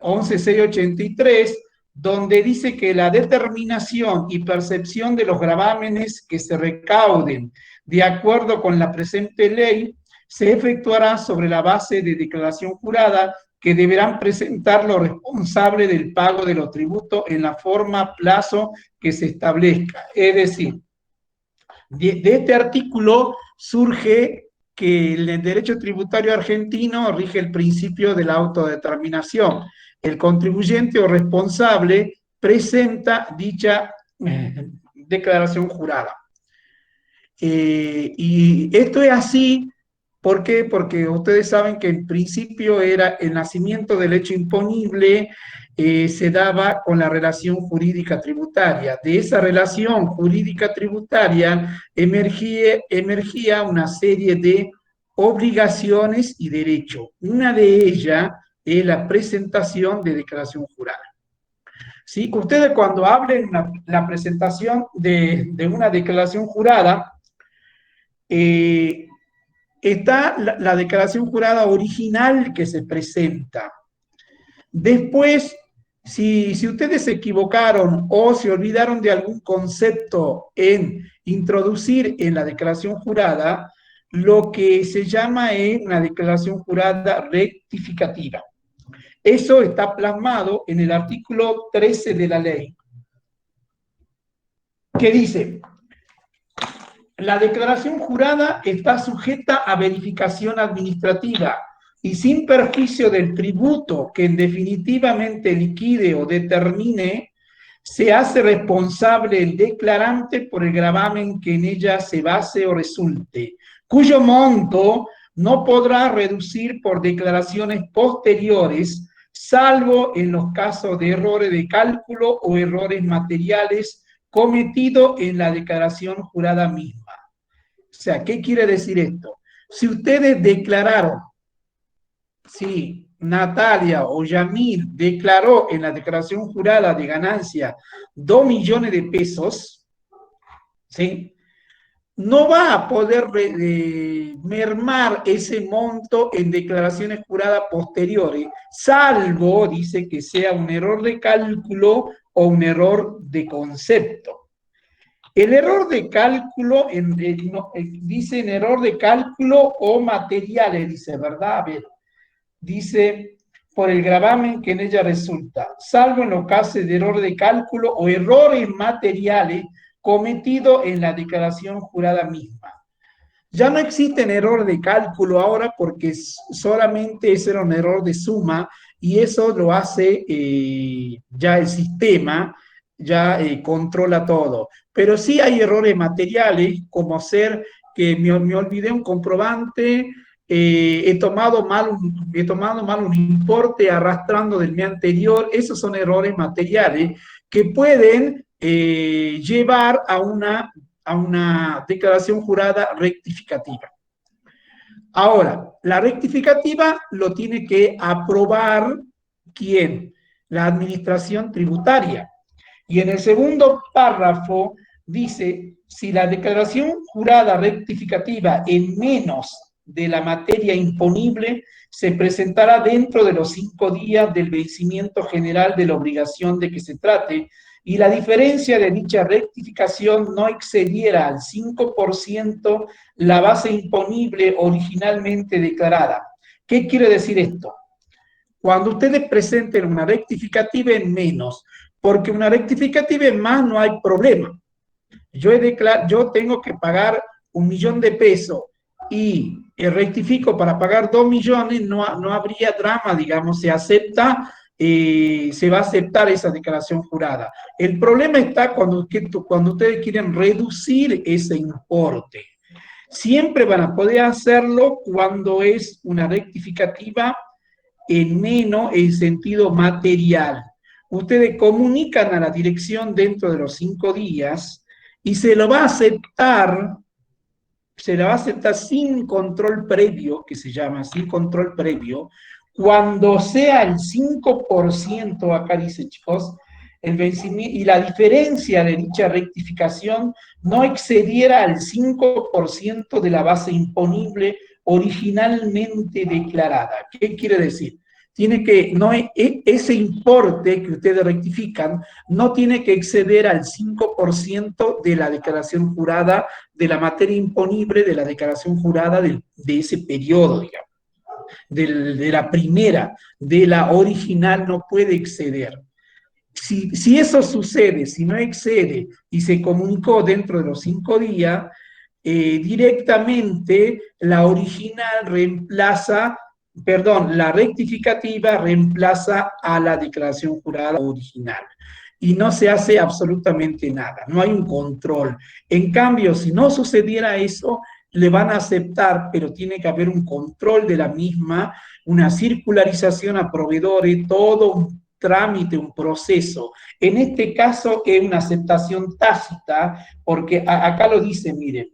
11683, donde dice que la determinación y percepción de los gravámenes que se recauden de acuerdo con la presente ley se efectuará sobre la base de declaración jurada que deberán presentar los responsables del pago de los tributos en la forma, plazo que se establezca. Es decir, de este artículo surge que el derecho tributario argentino rige el principio de la autodeterminación. El contribuyente o responsable presenta dicha declaración jurada. Y esto es así, ¿por qué? Porque ustedes saben que el principio era el nacimiento del hecho imponible, se daba con la relación jurídica tributaria. De esa relación jurídica tributaria emergía una serie de obligaciones y derechos. Una de ellas es la presentación de declaración jurada. ¿Sí? Ustedes cuando hablen la presentación de una declaración jurada, está la declaración jurada original que se presenta. Después, si ustedes se equivocaron o se olvidaron de algún concepto en introducir en la declaración jurada, lo que se llama es una declaración jurada rectificativa. Eso está plasmado en el artículo 13 de la ley, que dice: la declaración jurada está sujeta a verificación administrativa y sin perjuicio del tributo que en definitivamente liquide o determine, se hace responsable el declarante por el gravamen que en ella se base o resulte, cuyo monto no podrá reducir por declaraciones posteriores, salvo en los casos de errores de cálculo o errores materiales cometidos en la declaración jurada misma. O sea, ¿qué quiere decir esto? Si ustedes declararon, si Natalia o Yamil declaró en la declaración jurada de ganancia 2 millones de pesos, ¿sí? No va a poder mermar ese monto en declaraciones juradas posteriores, salvo, dice, que sea un error de cálculo o un error de concepto. El error de cálculo, dice en error de cálculo o materiales, dice, ¿verdad? A ver, dice, por el gravamen que en ella resulta, salvo en los casos de error de cálculo o errores materiales cometidos en la declaración jurada misma. Ya no existe error de cálculo ahora porque solamente ese era un error de suma y eso lo hace ya el sistema, ya controla todo. Pero sí hay errores materiales, como ser que me olvidé un comprobante, he tomado mal un importe arrastrando del mes anterior. Esos son errores materiales que pueden llevar a una declaración jurada rectificativa. Ahora, la rectificativa lo tiene que aprobar ¿quién? La administración tributaria. Y en el segundo párrafo dice: si la declaración jurada rectificativa en menos de la materia imponible se presentará dentro de los 5 días del vencimiento general de la obligación de que se trate, y la diferencia de dicha rectificación no excediera al 5% la base imponible originalmente declarada. ¿Qué quiere decir esto? Cuando ustedes presenten una rectificativa en menos, porque una rectificativa en más no hay problema. Yo tengo que pagar 1 millón de pesos y rectifico para pagar 2 millones, no habría drama, digamos, se acepta, se va a aceptar esa declaración jurada. El problema está cuando ustedes quieren reducir ese importe. Siempre van a poder hacerlo cuando es una rectificativa en menos en sentido material. Ustedes comunican a la dirección dentro de los 5 días y se lo va a aceptar sin control previo, que se llama sin control previo, cuando sea el 5%, acá dice, chicos, el vencimiento, y la diferencia de dicha rectificación no excediera al 5% de la base imponible originalmente declarada. ¿Qué quiere decir? tiene que, no, ese importe que ustedes rectifican no tiene que exceder al 5% de la declaración jurada, de la materia imponible de la declaración jurada de ese periodo, digamos. De la primera, de la original no puede exceder. Si eso sucede, si no excede y se comunicó dentro de los 5 días, directamente la original reemplaza, perdón, la rectificativa reemplaza a la declaración jurada original. Y no se hace absolutamente nada, no hay un control. En cambio, si no sucediera eso, le van a aceptar, pero tiene que haber un control de la misma, una circularización a proveedores, todo un trámite, un proceso. En este caso es una aceptación tácita, porque acá lo dice, miren,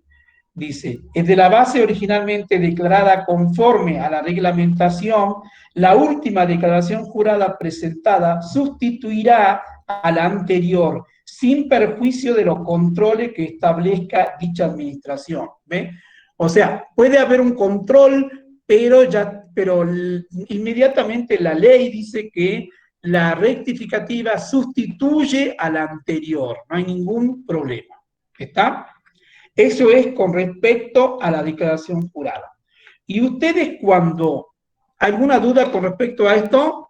dice, es de la base originalmente declarada conforme a la reglamentación, la última declaración jurada presentada sustituirá a la anterior, sin perjuicio de los controles que establezca dicha administración. ¿Ve? O sea, puede haber un control, pero inmediatamente la ley dice que la rectificativa sustituye a la anterior, no hay ningún problema. ¿Está? Eso es con respecto a la declaración jurada. Y ustedes cuando, ¿alguna duda con respecto a esto?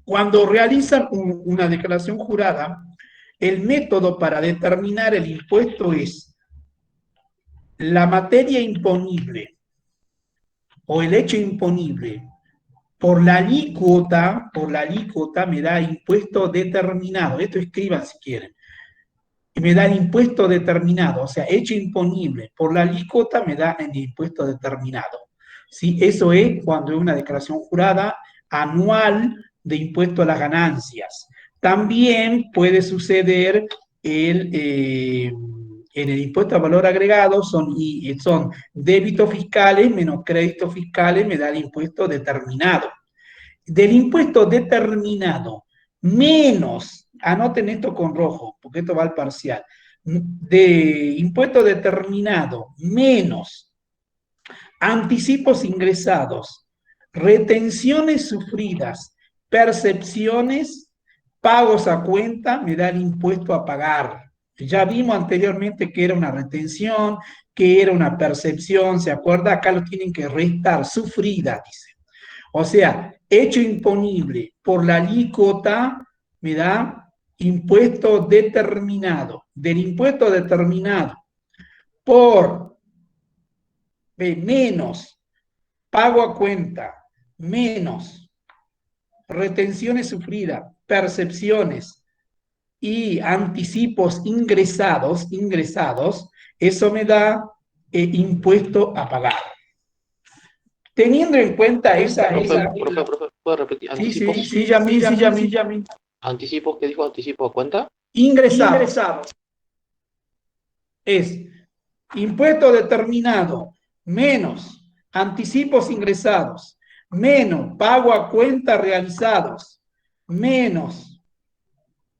Cuando realizan una declaración jurada, el método para determinar el impuesto es la materia imponible o el hecho imponible por la alícuota me da impuesto determinado. Esto escriban si quieren. Y me da el impuesto determinado, o sea, hecho imponible por la alícuota me da el impuesto determinado. ¿Sí? Eso es cuando es una declaración jurada anual de impuesto a las ganancias. También puede suceder en el impuesto a valor agregado, son débitos fiscales menos créditos fiscales, me da el impuesto determinado. Del impuesto determinado menos, anoten esto con rojo, porque esto va al parcial, de impuesto determinado menos anticipos ingresados, retenciones sufridas, percepciones, pagos a cuenta, me da el impuesto a pagar. Ya vimos anteriormente que era una retención, que era una percepción, ¿se acuerda? Acá lo tienen que restar, sufrida, dice. O sea, hecho imponible por la alícuota me da impuesto determinado. Del impuesto determinado por menos pago a cuenta, menos retenciones sufridas, percepciones y anticipos ingresados, eso me da impuesto a pagar. Teniendo en cuenta Profe, ¿puedo repetir? ¿Anticipos? Sí, Yamil. ¿Anticipos? ¿Qué dijo? ¿Anticipo a cuenta? Ingresado. Es impuesto determinado menos anticipos ingresados, menos pago a cuenta realizados, menos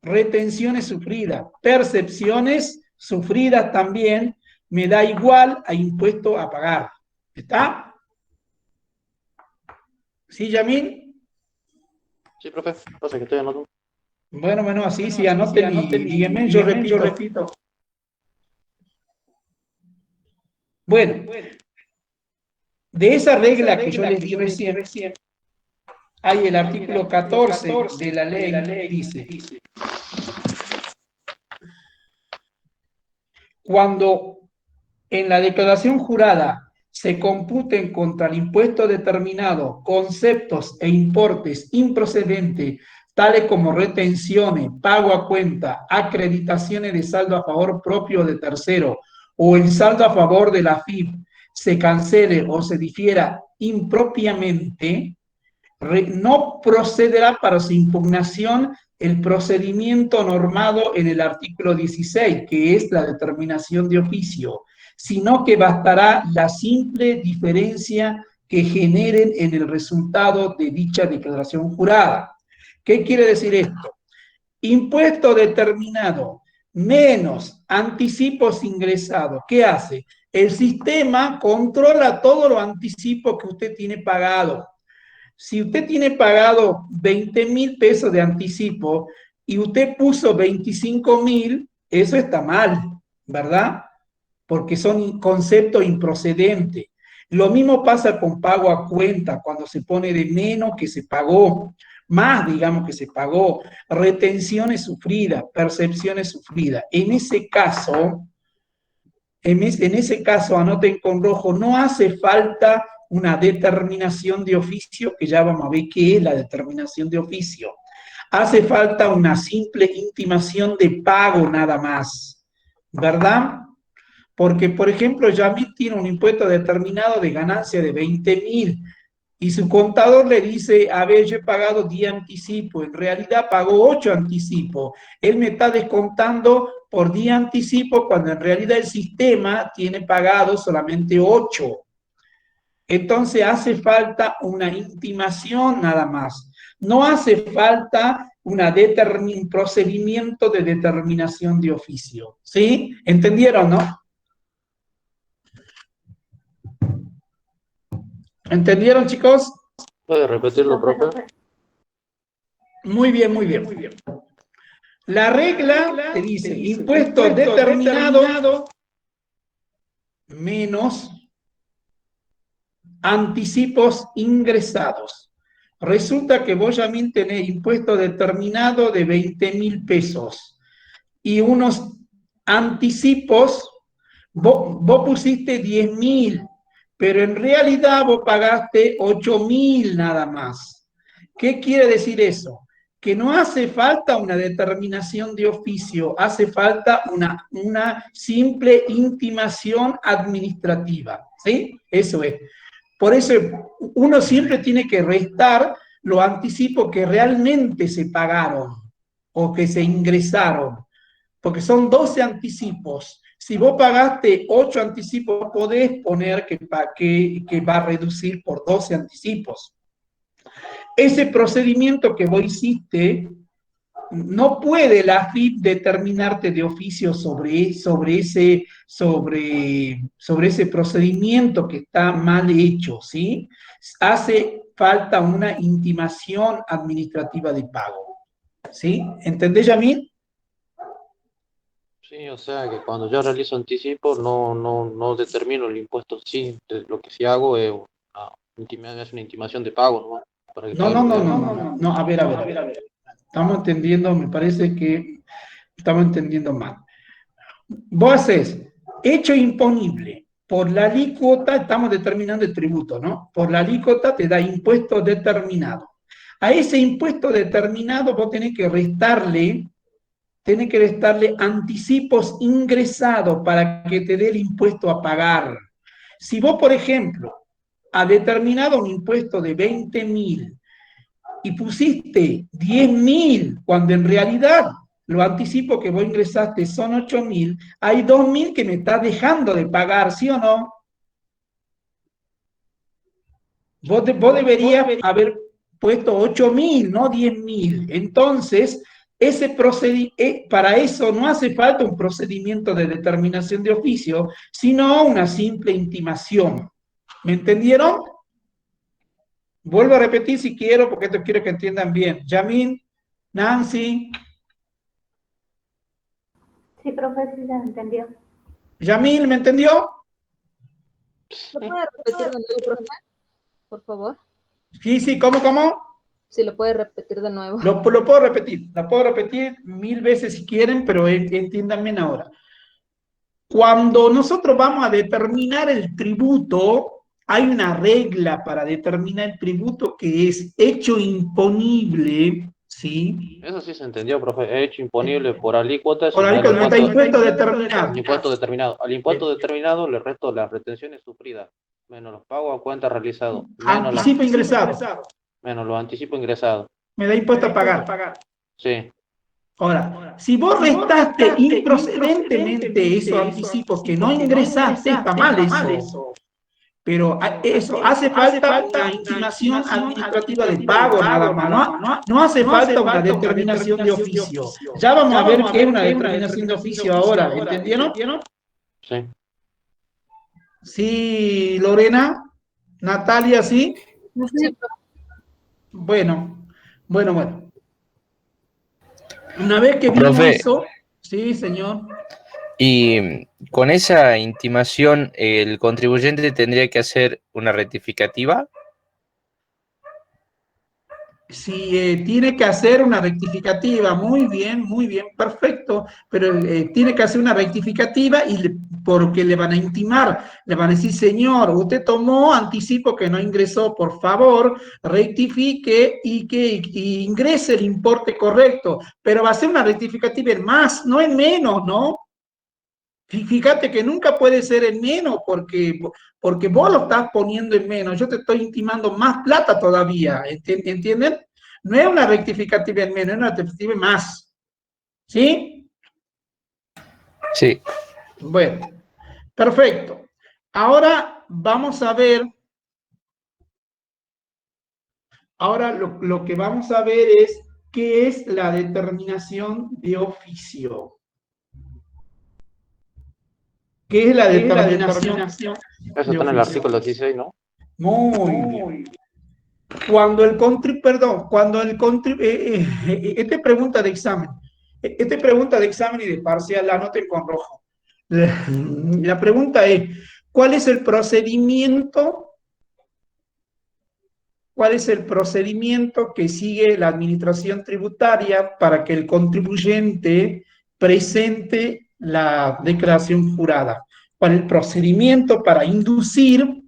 retenciones sufridas, percepciones sufridas también, me da igual a impuesto a pagar. ¿Está? ¿Sí, Yamil? Sí, profe, pasa que estoy anotando. Bueno, así, sí, anoten y díganme, yo repito. Bueno, de esa regla que yo les di recién, hay el artículo 14 de la ley, dice, cuando en la declaración jurada se computen contra el impuesto determinado conceptos e importes improcedentes, tales como retenciones, pago a cuenta, acreditaciones de saldo a favor propio de tercero o el saldo a favor de la FIP, se cancele o se difiera impropiamente, no procederá para su impugnación el procedimiento normado en el artículo 16, que es la determinación de oficio, sino que bastará la simple diferencia que generen en el resultado de dicha declaración jurada. ¿Qué quiere decir esto? Impuesto determinado menos anticipos ingresados. ¿Qué hace? El sistema controla todos los anticipos que usted tiene pagado. Si usted tiene pagado 20.000 pesos de anticipo y usted puso 25.000, eso está mal, ¿verdad? Porque son conceptos improcedentes. Lo mismo pasa con pago a cuenta, cuando se pone de menos que se pagó, más digamos que se pagó, retenciones sufridas, percepciones sufridas. En ese caso, anoten con rojo, no hace falta una determinación de oficio, que ya vamos a ver qué es la determinación de oficio. Hace falta una simple intimación de pago nada más, ¿verdad? Porque, por ejemplo, Yamil tiene un impuesto determinado de ganancia de 20.000 y su contador le dice, a ver, yo he pagado 10 anticipos, en realidad pagó 8 anticipos. Él me está descontando por 10 anticipos cuando en realidad el sistema tiene pagado solamente 8. Entonces hace falta una intimación nada más. No hace falta un procedimiento de determinación de oficio. ¿Sí? ¿Entendieron, no? ¿Entendieron, chicos? ¿Puede repetirlo, profe? Muy bien, muy bien, muy bien. La regla te dice impuesto determinado menos anticipos ingresados. Resulta que vos también tenés impuesto determinado de 20.000 pesos y unos anticipos, vos pusiste 10.000, pero en realidad vos pagaste 8.000 nada más. ¿Qué quiere decir eso? Que no hace falta una determinación de oficio, hace falta una simple intimación administrativa, ¿sí? Eso es. Por eso uno siempre tiene que restar los anticipos que realmente se pagaron o que se ingresaron, porque son 12 anticipos. Si vos pagaste 8 anticipos, podés poner que va a reducir por 12 anticipos. Ese procedimiento que vos hiciste, no puede la AFIP determinarte de oficio sobre ese procedimiento que está mal hecho, ¿sí? Hace falta una intimación administrativa de pago, ¿sí? ¿Entendés, Yamil? Sí, o sea que cuando yo realizo anticipo no determino el impuesto, sí, lo que sí hago es una intimación de pago, ¿no? Para que pague lo que debo. No, a ver. Estamos entendiendo, me parece que estamos entendiendo mal. Vos haces hecho imponible. Por la alícuota, estamos determinando el tributo, ¿no? Por la alícuota te da impuesto determinado. A ese impuesto determinado vos tenés que restarle anticipos ingresados para que te dé el impuesto a pagar. Si vos, por ejemplo, has determinado un impuesto de 20.000 y pusiste 10.000, cuando en realidad los anticipos que vos ingresaste son 8.000, hay 2.000 que me estás dejando de pagar, ¿sí o no? Vos deberías haber puesto 8.000, no 10.000. Entonces, para eso no hace falta un procedimiento de determinación de oficio, sino una simple intimación. ¿Me entendieron? Vuelvo a repetir si quiero, porque esto quiero que entiendan bien. Yamín, Nancy. Sí, profe, sí, ya entendió. Yamil, ¿me entendió? ¿Lo puede repetir de nuevo, profe? Por favor. Sí, ¿cómo? Sí, lo puede repetir de nuevo. Lo puedo repetir 1.000 veces si quieren, pero entiendan bien ahora. Cuando nosotros vamos a determinar el tributo, hay una regla para determinar el tributo que es hecho imponible, ¿sí? Eso sí se entendió, profe. He hecho imponible por alícuotas. Por alícuotas, está impuesto determinado. Impuesto determinado. Al impuesto determinado le resto las retenciones sufridas, menos los pagos a cuenta realizados, Anticipo ingresado. menos los anticipos ingresados. Me da impuesto a pagar. Sí. Ahora, si vos restaste improcedentemente esos anticipos que no ingresaste, está mal eso. Pero eso hace falta una intimación administrativa de pago nada más. No hace falta una determinación de oficio. Ya vamos a ver qué es una determinación de oficio ahora. ¿Entendieron? Sí. Sí, Lorena, Natalia, sí. Sí, profe. Bueno, bueno. Una vez que vimos Profe, eso, sí, señor. y con esa intimación, ¿el contribuyente tendría que hacer una rectificativa? Si tiene que hacer una rectificativa, muy bien, perfecto, pero tiene que hacer una rectificativa porque le van a intimar, le van a decir, señor, usted tomó anticipo que no ingresó, por favor, rectifique y ingrese el importe correcto, pero va a ser una rectificativa en más, no en menos, ¿no? Fíjate que nunca puede ser en menos porque vos lo estás poniendo en menos. Yo te estoy intimando más plata todavía. ¿Entienden? No es una rectificativa en menos, es una rectificativa en más. ¿Sí? Sí. Bueno, perfecto. Ahora vamos a ver. Ahora lo que vamos a ver es qué es la determinación de oficio. ¿Qué es la determinación Eso de está en el oficio? artículo 16, ¿no? Muy bien. Esta pregunta de examen, esta pregunta de examen y de parcial, la anoten con rojo. La pregunta es, ¿cuál es el procedimiento? ¿Cuál es el procedimiento que sigue la administración tributaria para que el contribuyente presente la declaración jurada? ¿Cuál es el procedimiento para inducir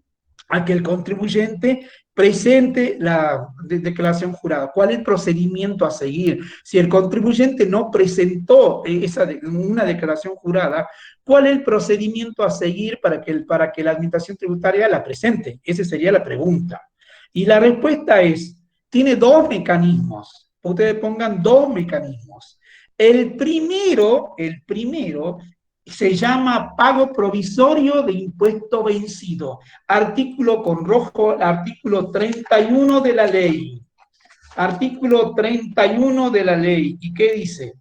a que el contribuyente presente la declaración jurada? ¿Cuál es el procedimiento a seguir? Si el contribuyente no presentó una declaración jurada, ¿cuál es el procedimiento a seguir para que la administración tributaria la presente? Esa sería la pregunta. Y la respuesta es, tiene dos mecanismos. Ustedes pongan dos mecanismos. El primero se llama pago provisorio de impuesto vencido. Artículo con rojo, artículo 31 de la ley. Artículo 31 de la ley. ¿Y qué dice?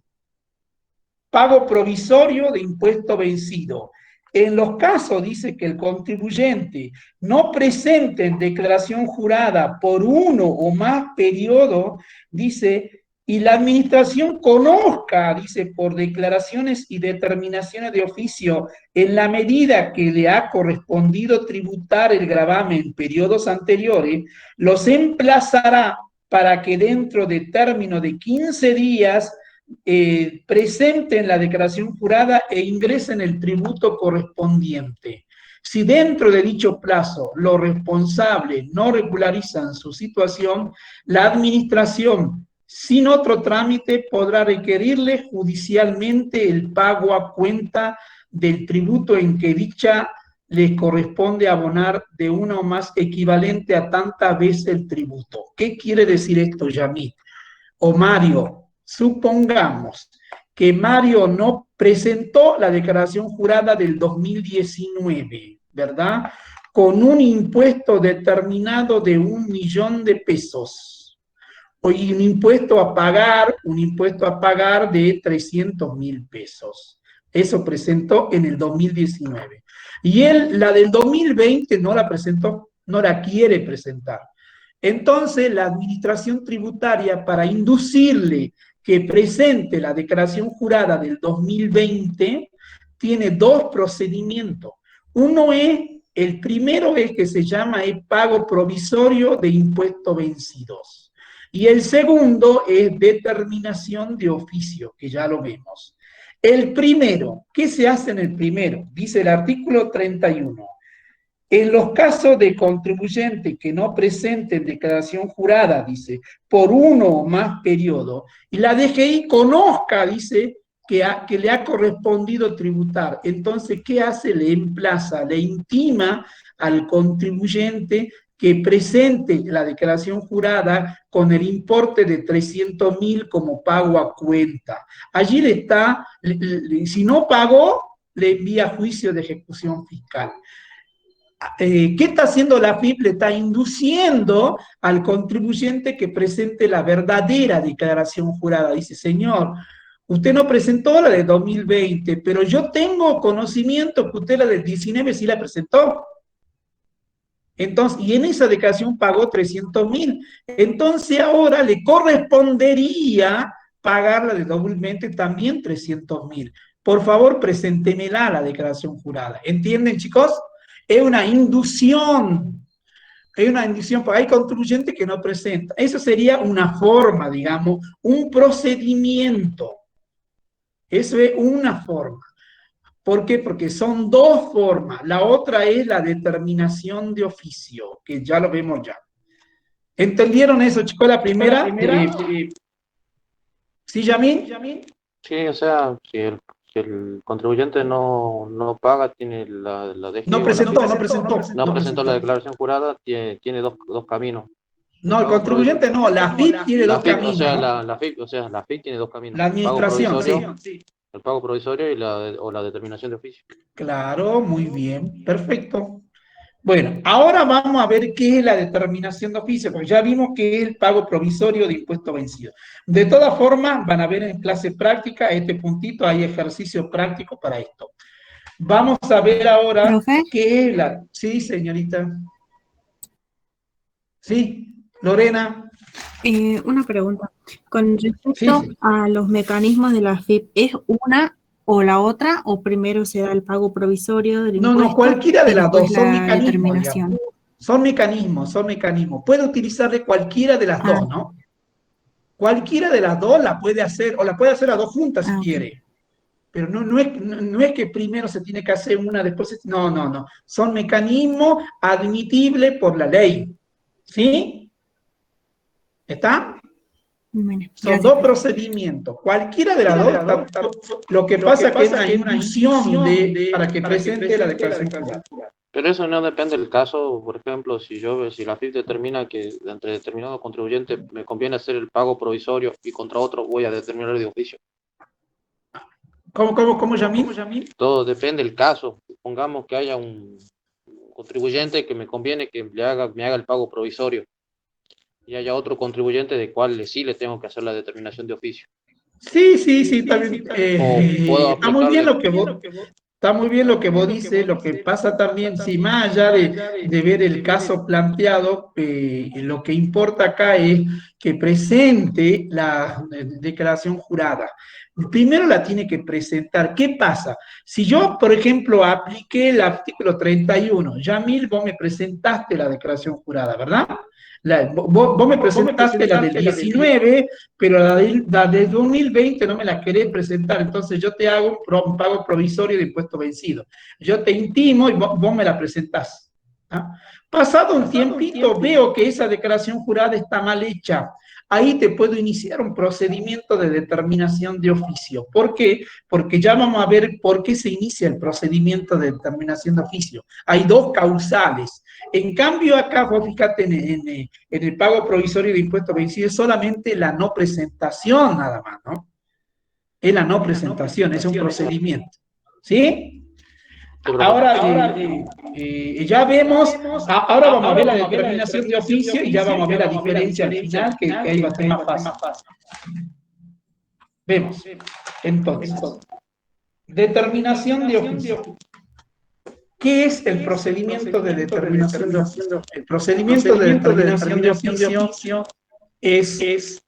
Pago provisorio de impuesto vencido. En los casos, dice que el contribuyente no presente en declaración jurada por uno o más periodos, dice, y la administración conozca, dice, por declaraciones y determinaciones de oficio, en la medida que le ha correspondido tributar el gravamen en periodos anteriores, los emplazará para que dentro de término de 15 días presenten la declaración jurada e ingresen el tributo correspondiente. Si dentro de dicho plazo los responsables no regularizan su situación, la administración, sin otro trámite, podrá requerirle judicialmente el pago a cuenta del tributo en que dicha les corresponde abonar de una o más equivalente a tantas veces el tributo. ¿Qué quiere decir esto, Yamit? O Mario, supongamos que Mario no presentó la declaración jurada del 2019, ¿verdad? Con un impuesto determinado de 1.000.000 de pesos. Y un impuesto a pagar de 300.000 pesos. Eso presentó en el 2019. Y él, la del 2020, no la presentó, no la quiere presentar. Entonces, la administración tributaria, para inducirle que presente la declaración jurada del 2020, tiene dos procedimientos. El primero es que se llama el pago provisorio de impuestos vencidos. Y el segundo es determinación de oficio, que ya lo vemos. El primero, ¿qué se hace en el primero? Dice el artículo 31. En los casos de contribuyentes que no presenten declaración jurada, dice, por uno o más periodos, y la DGI conozca, dice, que le ha correspondido tributar. Entonces, ¿qué hace? Le emplaza, le intima al contribuyente que presente la declaración jurada con el importe de 300.000 como pago a cuenta. Allí le está, si no pagó, le envía juicio de ejecución fiscal. ¿Qué está haciendo la FIP? Le está induciendo al contribuyente que presente la verdadera declaración jurada. Dice, señor, Usted no presentó la de 2020, pero yo tengo conocimiento que usted la del 19 sí la presentó. Entonces, y en esa declaración pagó 300.000. Entonces ahora le correspondería pagar la de 2020 también 300.000. Por favor, preséntemela la declaración jurada. ¿Entienden, chicos? Es una inducción. Es una inducción, porque hay contribuyentes que no presentan. Eso sería una forma, digamos, un procedimiento. Eso es una forma. ¿Por qué? Porque son dos formas. La otra es la determinación de oficio, que ya lo vemos ya. ¿Entendieron eso, chicos? La primera. ¿Sí, Yamil? Sí, o sea, si el contribuyente no paga, tiene la DGI No o la presentó, FIP, no presentó. no presentó la declaración jurada, tiene dos caminos. No, el contribuyente no, la FIP tiene dos caminos. O sea, la FIP tiene dos caminos. La administración, sí. El pago provisorio o la determinación de oficio. Claro, muy bien, perfecto. Bueno, ahora vamos a ver qué es la determinación de oficio, porque ya vimos que es el pago provisorio de impuesto vencido. De todas formas, van a ver en clase práctica, este puntito, hay ejercicio práctico para esto. Vamos a ver ahora ¿Profe? qué es la... Sí, señorita. Sí, Lorena. Una pregunta. Con respecto Sí. a los mecanismos de la FIP, ¿es una o la otra, o primero se da el pago provisorio del impuesto? No, cualquiera de y las dos, después son la mecanismos, determinación? digamos. Son mecanismos. Puede utilizar de cualquiera de las dos, ¿no? Cualquiera de las dos la puede hacer, o la puede hacer las dos juntas si Ok. quiere. Pero no es que primero se tiene que hacer una, después... No. Son mecanismos admitibles por la ley. ¿Sí? ¿Está? Bueno, Son gracias, dos profe. procedimientos. Cualquiera de las dos. Lo que pasa es que es una inducción para que presente la declaración jurada. Pero eso no depende del caso. Por ejemplo, si la FIP determina que entre determinados contribuyentes me conviene hacer el pago provisorio y contra otro voy a determinar de oficio. ¿Cómo, Yamil? Todo depende del caso. Supongamos que haya un contribuyente que me conviene que me haga el pago provisorio y haya otro contribuyente de cual sí le tengo que hacer la determinación de oficio. Sí, también. Puedo Está muy bien aplicarle. está muy bien lo que vos dices. Lo que pasa también, si más allá de ver el caso planteado, lo que importa acá es que presente la declaración jurada. Primero la tiene que presentar. ¿Qué pasa? Si yo, por ejemplo, apliqué el artículo 31, Yamil, vos me presentaste la declaración jurada, ¿verdad? Vos me presentaste la del 19, pero la del 2020 no me la querés presentar, entonces yo te hago un pago provisorio de impuesto vencido. Yo te intimo y vos me la presentás. ¿Ah? Pasado un tiempito, veo que esa declaración jurada está mal hecha. Ahí te puedo iniciar un procedimiento de determinación de oficio. ¿Por qué? Porque ya vamos a ver por qué se inicia el procedimiento de determinación de oficio. Hay dos causales. En cambio, acá, vos fíjate, en el pago provisorio de impuesto vencido, es solamente la no presentación nada más, ¿no? Es la no presentación, es un procedimiento. ¿Sí? Ahora ya vemos, ahora vamos a ver la determinación de oficio y ya vamos a ver la diferencia al final, que ahí va a ser más fácil. Vemos, entonces, determinación de oficio. ¿Qué es el procedimiento de determinación de oficio? El procedimiento de determinación de oficio es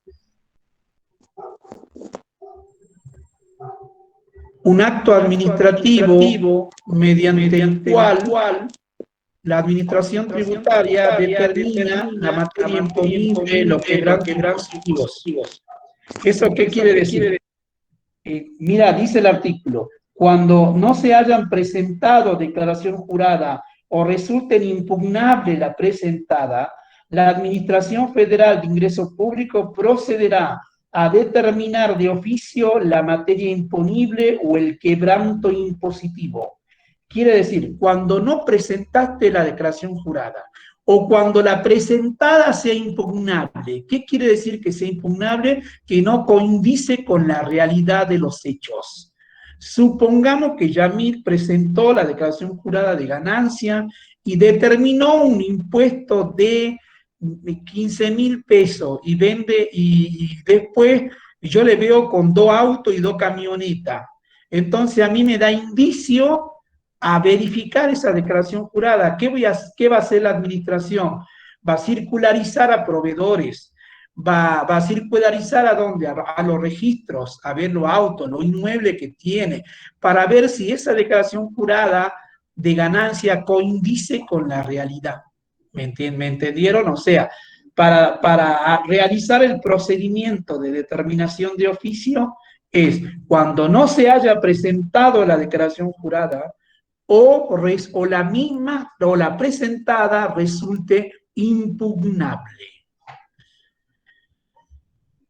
un acto administrativo mediante el cual la administración tributaria determina la materia imponible, los quebrantos impositivos. ¿Eso qué quiere decir? Mira, dice el artículo, cuando no se hayan presentado declaración jurada o resulten impugnable la presentada, la Administración Federal de Ingresos Públicos procederá a determinar de oficio la materia imponible o el quebranto impositivo. Quiere decir, cuando no presentaste la declaración jurada o cuando la presentada sea impugnable. ¿Qué quiere decir que sea impugnable? Que no coincide con la realidad de los hechos. Supongamos que Yamil presentó la declaración jurada de ganancia y determinó un impuesto de 15.000 pesos y vende y después y yo le veo con 2 autos y 2 camionetas. Entonces a mí me da indicio a verificar esa declaración jurada. ¿Qué va a hacer la administración? Va a circularizar a proveedores, va a circularizar ¿a dónde? A los registros, a ver los autos, los inmuebles que tiene, para ver si esa declaración jurada de ganancia coincide con la realidad. ¿Me entendieron? O sea, para realizar el procedimiento de determinación de oficio es cuando no se haya presentado la declaración jurada o la misma o la presentada resulte impugnable.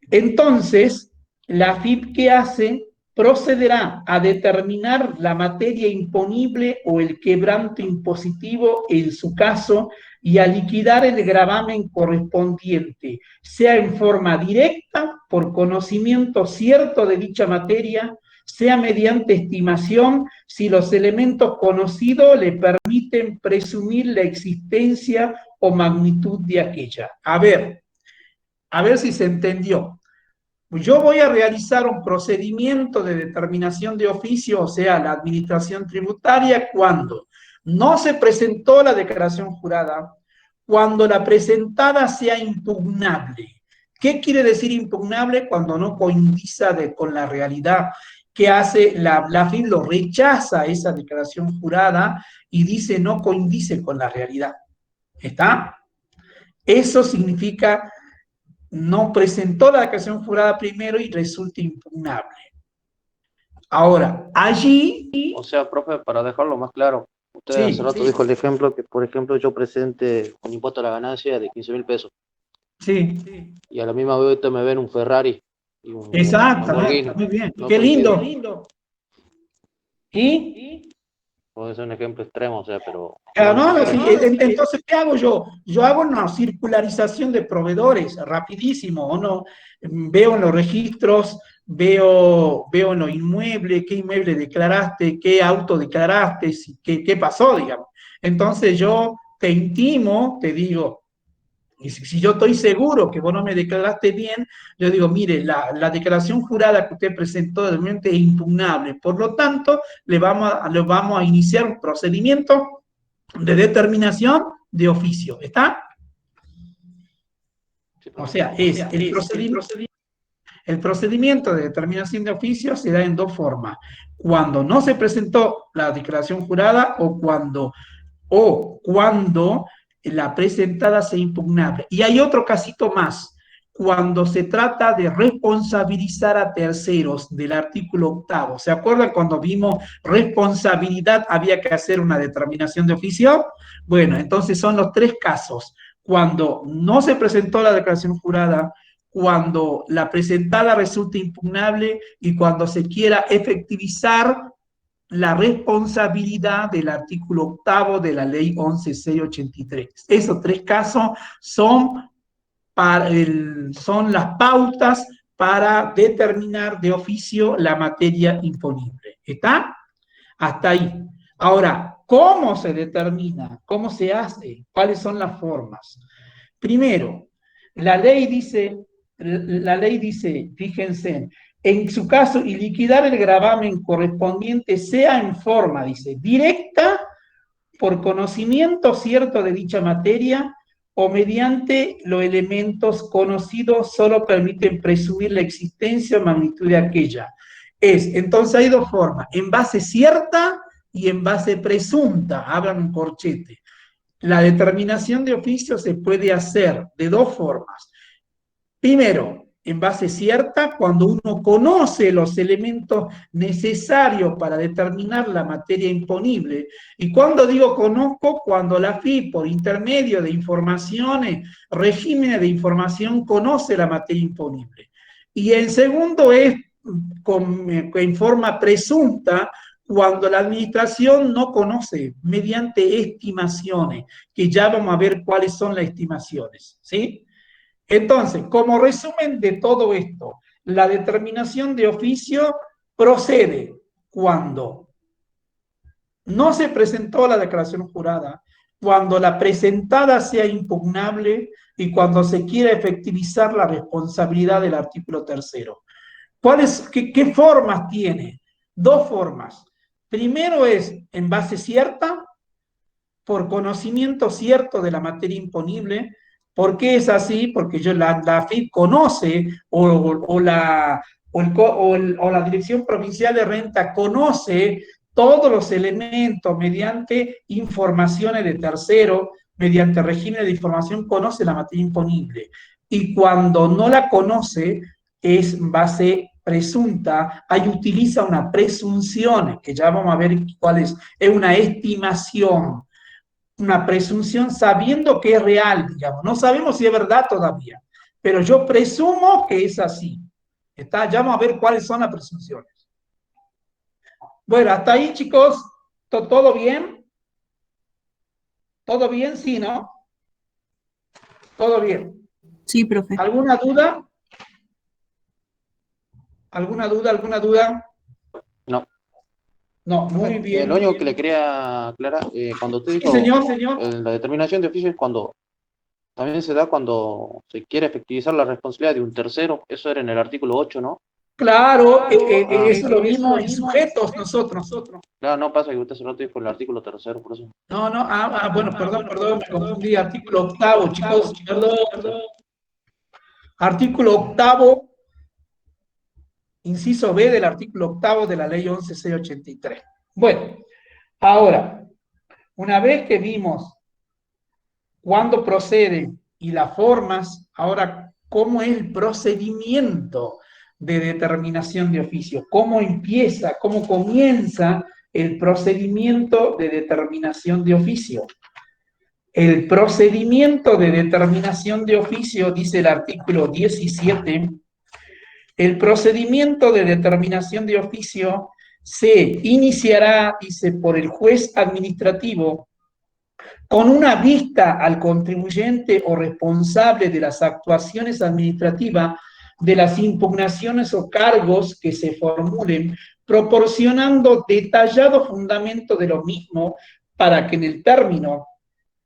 Entonces, la AFIP, ¿qué hace? Procederá a determinar la materia imponible o el quebranto impositivo en su caso y a liquidar el gravamen correspondiente, sea en forma directa, por conocimiento cierto de dicha materia, sea mediante estimación, si los elementos conocidos le permiten presumir la existencia o magnitud de aquella. A ver si se entendió. Yo voy a realizar un procedimiento de determinación de oficio, o sea, la administración tributaria, cuando no se presentó la declaración jurada, cuando la presentada sea impugnable. ¿Qué quiere decir impugnable? Cuando no coincide con la realidad. ¿Qué hace? La AFIP lo rechaza esa declaración jurada y dice no coincide con la realidad. ¿Está? Eso significa no presentó la declaración jurada primero y resulta impugnable. Ahora, allí... O sea, profe, para dejarlo más claro, usted Sí, hace rato dijo el ejemplo que, por ejemplo, yo presente un impuesto a la ganancia de 15.000 pesos sí. y a la misma vez usted me ven un Ferrari y un Exactamente, Lamborghini. muy bien. No Qué coincide. lindo. ¿Y? Puede ser un ejemplo extremo, o sea, pero... Claro, no, sí, entonces, ¿qué hago yo? Yo hago una circularización de proveedores, rapidísimo, ¿o no? Veo en los registros, veo en los inmuebles, qué inmueble declaraste, qué auto declaraste, qué pasó, digamos. Entonces yo te intimo, te digo, y si yo estoy seguro que vos no me declaraste bien, yo digo, mire, la declaración jurada que usted presentó realmente es impugnable. Por lo tanto, le vamos a iniciar un procedimiento de determinación de oficio. ¿Está? O sea, el procedimiento de determinación de oficio se da en 2 formas. Cuando no se presentó la declaración jurada o cuando la presentada sea impugnable. Y hay otro casito más, cuando se trata de responsabilizar a terceros del artículo 8º. ¿Se acuerdan cuando vimos responsabilidad había que hacer una determinación de oficio? Bueno, entonces son los 3 casos. Cuando no se presentó la declaración jurada, cuando la presentada resulta impugnable y cuando se quiera efectivizar la responsabilidad del artículo 8º de la ley 11.683. Esos 3 casos son las pautas para determinar de oficio la materia imponible. ¿Está? Hasta ahí. Ahora, ¿cómo se determina? ¿Cómo se hace? ¿Cuáles son las formas? Primero, la ley dice, fíjense, en su caso, y liquidar el gravamen correspondiente sea en forma, dice, directa, por conocimiento cierto de dicha materia, o mediante los elementos conocidos solo permiten presumir la existencia o magnitud de aquella. Entonces hay 2 formas, en base cierta y en base presunta, hablan un corchete. La determinación de oficio se puede hacer de 2 formas. Primero, en base cierta, cuando uno conoce los elementos necesarios para determinar la materia imponible. Y cuando digo conozco, cuando la AFIP, por intermedio de informaciones, regímenes de información, conoce la materia imponible. Y el segundo es en forma presunta, cuando la administración no conoce, mediante estimaciones, que ya vamos a ver cuáles son las estimaciones, ¿sí? Entonces, como resumen de todo esto, la determinación de oficio procede cuando no se presentó la declaración jurada, cuando la presentada sea impugnable y cuando se quiera efectivizar la responsabilidad del artículo 3º. ¿Qué formas tiene? Dos formas. Primero es en base cierta, por conocimiento cierto de la materia imponible. ¿Por qué es así? Porque la AFIP conoce, o la Dirección Provincial de Renta conoce todos los elementos mediante informaciones de tercero, mediante régimen de información, conoce la materia imponible. Y cuando no la conoce, es base presunta, ahí utiliza una presunción, que ya vamos a ver cuál es una estimación, una presunción sabiendo que es real, digamos. No sabemos si es verdad todavía, pero yo presumo que es así. ¿Está? Ya vamos a ver cuáles son las presunciones. Bueno, hasta ahí, chicos, ¿todo bien? ¿Todo bien? Sí, ¿no? ¿Todo bien? Sí, profe. ¿Alguna duda? ¿Alguna duda? ¿Alguna duda? No. No, muy bien. Lo único que le quería aclarar, cuando usted Sí, dijo señor. la determinación de oficio es cuando también se da cuando se quiere efectivizar la responsabilidad de un tercero. Eso era en el artículo 8, ¿no? Claro, eso lo vimos en sujetos nosotros. Claro, no pasa que usted se lo dijo el artículo 3, por eso. No, bueno, perdón, me confundí. Artículo 8, chicos, perdón. Artículo 8, inciso B del artículo 8 de la ley 11.683. Bueno, ahora, una vez que vimos cuándo procede y las formas, ahora, ¿cómo es el procedimiento de determinación de oficio? ¿Cómo empieza, cómo comienza el procedimiento de determinación de oficio? El procedimiento de determinación de oficio, dice el artículo 17, el procedimiento de determinación de oficio se iniciará, dice, por el juez administrativo con una vista al contribuyente o responsable de las actuaciones administrativas de las impugnaciones o cargos que se formulen, proporcionando detallado fundamento de lo mismo para que en el término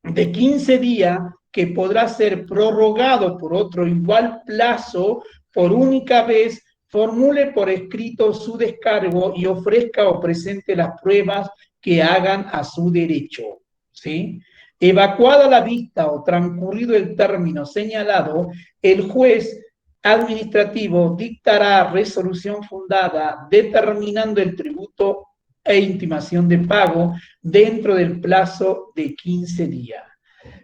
de 15 días, que podrá ser prorrogado por otro igual plazo, por única vez, formule por escrito su descargo y ofrezca o presente las pruebas que hagan a su derecho. ¿Sí? Evacuada la vista o transcurrido el término señalado, el juez administrativo dictará resolución fundada determinando el tributo e intimación de pago dentro del plazo de 15 días.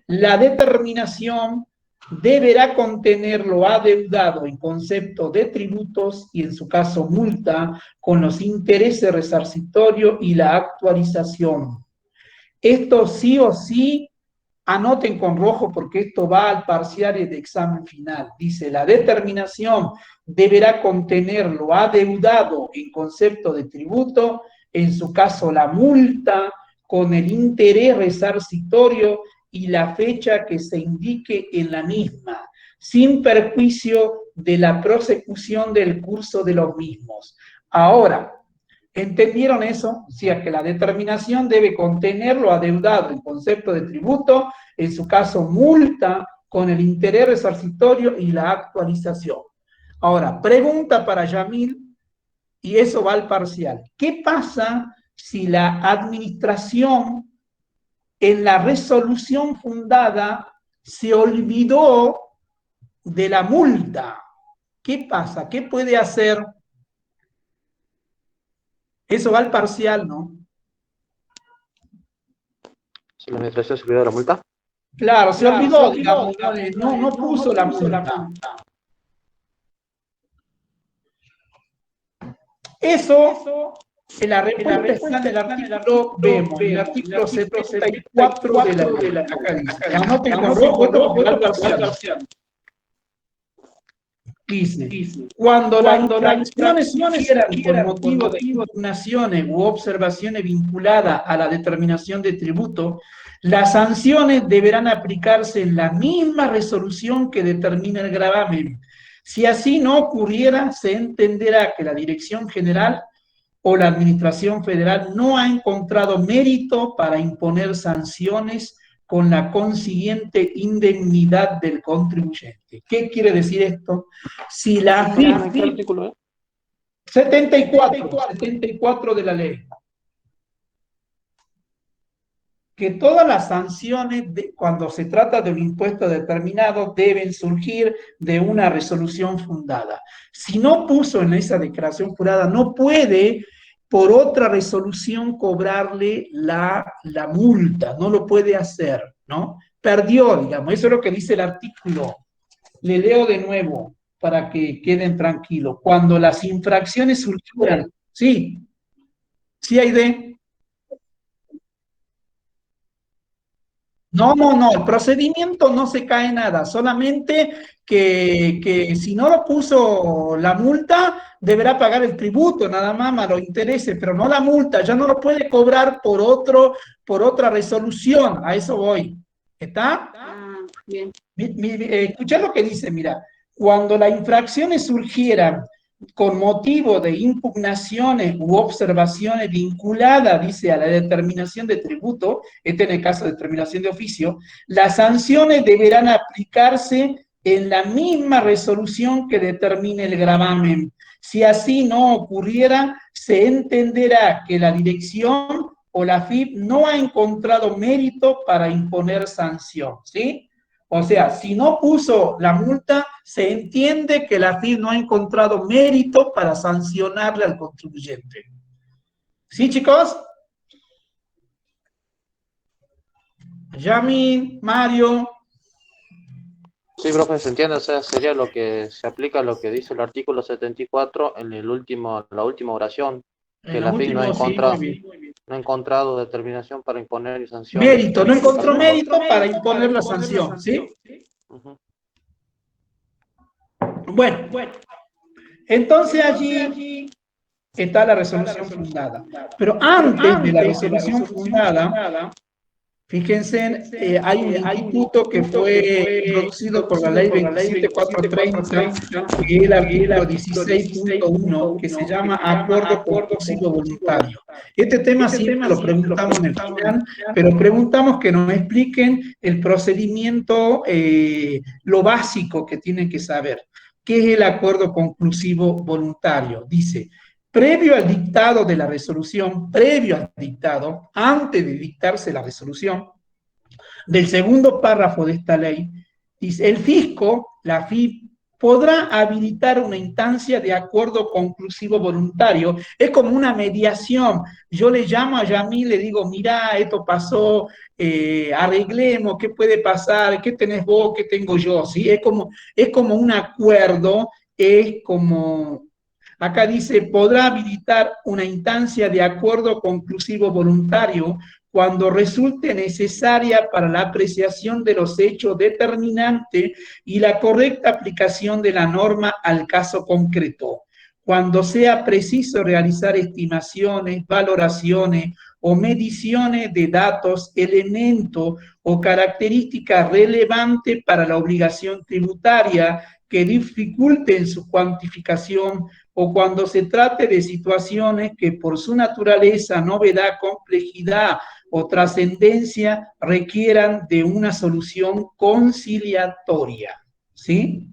La determinación deberá contener lo adeudado en concepto de tributos y en su caso multa con los intereses resarcitorios y la actualización. Esto sí o sí, anoten con rojo porque esto va al parcial de examen final. Dice, la determinación deberá contener lo adeudado en concepto de tributo, en su caso la multa, con el interés resarcitorio y la fecha que se indique en la misma, sin perjuicio de la prosecución del curso de los mismos. Ahora, ¿entendieron eso? O sea, que la determinación debe contener lo adeudado en concepto de tributo, en su caso multa, con el interés resarcitorio y la actualización. Ahora, pregunta para Yamil, y eso va al parcial. ¿Qué pasa si la administración en la resolución fundada se olvidó de la multa? ¿Qué pasa? ¿Qué puede hacer? Eso va al parcial, ¿no? ¿Si la administración se olvidó de la multa? Claro, se olvidó, digamos, no puso la multa. Eso, en la respuesta está en el artículo, vemos, el artículo 74 de la acá dice. Anoten con rojo, esto porque va al parcial. Dice, cuando las infracciones surgieran por motivo de impugnaciones u observaciones vinculadas a la determinación de tributo, las sanciones deberán aplicarse en la misma resolución que determina el gravamen. Si así no ocurriera, se entenderá que la Dirección General o la Administración Federal no ha encontrado mérito para imponer sanciones con la consiguiente indemnidad del contribuyente. ¿Qué quiere decir esto? Si la AFIP, 74 de la ley. Que todas las sanciones, cuando se trata de un impuesto determinado, deben surgir de una resolución fundada. Si no puso en esa declaración jurada, no puede por otra resolución cobrarle la multa, no lo puede hacer, ¿no? Perdió, digamos, eso es lo que dice el artículo. Le leo de nuevo para que queden tranquilos. Cuando las infracciones surgieran, sí, sí hay de... No, el procedimiento no se cae nada, solamente que si no lo puso la multa, deberá pagar el tributo, nada más los intereses, pero no la multa, ya no lo puede cobrar por otra resolución, a eso voy. ¿Está? Bien. Escuchá lo que dice, mira, cuando las infracciones surgieran con motivo de impugnaciones u observaciones vinculadas, dice, a la determinación de tributo, en el caso de determinación de oficio, las sanciones deberán aplicarse en la misma resolución que determine el gravamen. Si así no ocurriera, se entenderá que la dirección o la FIP no ha encontrado mérito para imponer sanción, ¿sí? O sea, si no puso la multa, se entiende que la FIP no ha encontrado mérito para sancionarle al contribuyente. ¿Sí, chicos? Yami, Mario. Sí, profe, se entiende, o sea, sería lo que se aplica lo que dice el artículo 74 en la última oración, que la FIP no ha encontrado determinación para imponer sanciones. Mérito, no encontró mérito para imponer la sanción, ¿sí? Uh-huh. Bueno, entonces allí está la resolución fundada. Pero antes de la resolución fundada, fíjense, hay un instituto que fue introducido por la ley 27430, que es el artículo 16.1, que se llama Acuerdo Conclusivo Voluntario. Este tema siempre lo preguntamos en el final, pero preguntamos que nos expliquen el procedimiento, lo básico que tienen que saber. ¿Qué es el acuerdo conclusivo voluntario? Dice, previo al dictado de la resolución, antes de dictarse la resolución, del segundo párrafo de esta ley, dice, el fisco, la FIP, podrá habilitar una instancia de acuerdo conclusivo voluntario. Es como una mediación. Yo le llamo a Yamil y le digo, mira, esto pasó, arreglemos, ¿qué puede pasar? ¿Qué tenés vos? ¿Qué tengo yo? ¿Sí? Es como un acuerdo, es como... Acá dice, podrá habilitar una instancia de acuerdo conclusivo voluntario cuando resulte necesaria para la apreciación de los hechos determinantes y la correcta aplicación de la norma al caso concreto. Cuando sea preciso realizar estimaciones, valoraciones o mediciones de datos, elementos o características relevantes para la obligación tributaria que dificulten su cuantificación, o cuando se trate de situaciones que por su naturaleza, novedad, complejidad o trascendencia requieran de una solución conciliatoria, ¿sí?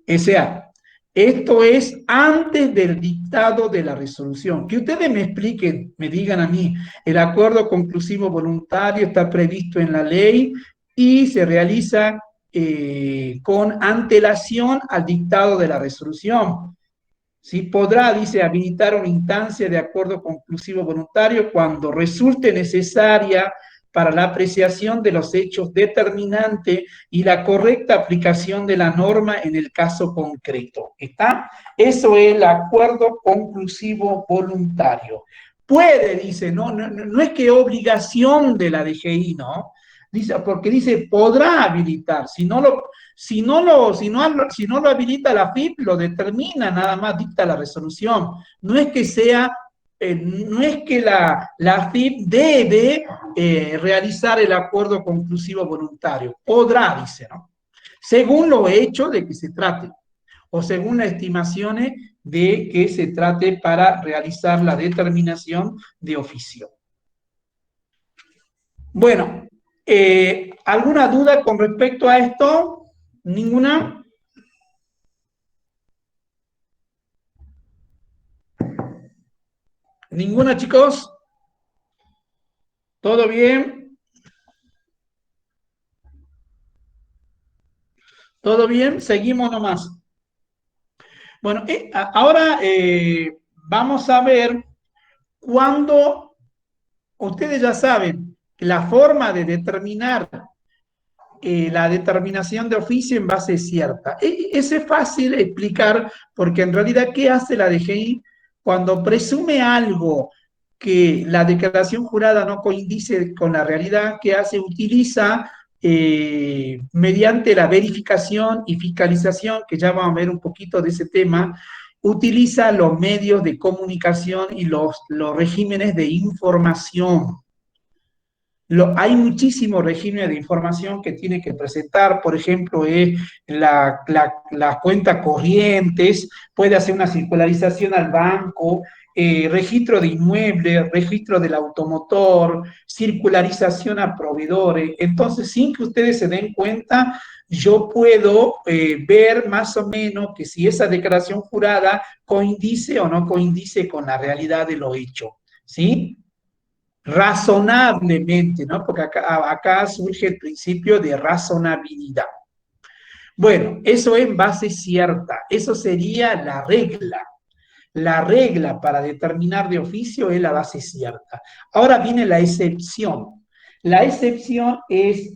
O sea, esto es antes del dictado de la resolución. Que ustedes me expliquen, me digan a mí, el acuerdo conclusivo voluntario está previsto en la ley y se realiza con antelación al dictado de la resolución. ¿Sí? Podrá, dice, habilitar una instancia de acuerdo conclusivo voluntario cuando resulte necesaria para la apreciación de los hechos determinantes y la correcta aplicación de la norma en el caso concreto. ¿Está? Eso es el acuerdo conclusivo voluntario. Puede, dice, no es que obligación de la DGI, ¿no? Dice, porque dice, podrá habilitar, si no lo habilita la FIP, lo determina, nada más dicta la resolución. No es que la FIP debe realizar el acuerdo conclusivo voluntario. Podrá, dice, ¿no? Según los hechos de que se trate, o según las estimaciones de que se trate para realizar la determinación de oficio. Bueno, ¿alguna duda con respecto a esto? ¿Ninguna? ¿Ninguna, chicos? ¿Todo bien? ¿Todo bien? Seguimos nomás. Bueno, ahora vamos a ver cuándo, ustedes ya saben, la forma de determinar la determinación de oficio en base cierta. Eso es fácil explicar porque en realidad, ¿qué hace la DGI cuando presume algo que la declaración jurada no coincide con la realidad? ¿Qué hace? Utiliza mediante la verificación y fiscalización, que ya vamos a ver un poquito de ese tema, utiliza los medios de comunicación y los regímenes de información. Hay muchísimos regímenes de información que tiene que presentar, por ejemplo, las cuentas corrientes, puede hacer una circularización al banco, registro de inmuebles, registro del automotor, circularización a proveedores. Entonces, sin que ustedes se den cuenta, yo puedo ver más o menos que si esa declaración jurada coincide o no coincide con la realidad de lo hecho, ¿sí? Razonablemente, ¿no? Porque acá surge el principio de razonabilidad. Bueno, eso es base cierta, eso sería la regla. La regla para determinar de oficio es la base cierta. Ahora viene la excepción. La excepción es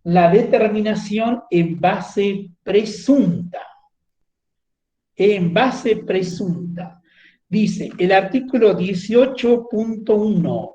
la determinación en base presunta. En base presunta. Dice el artículo 18.1.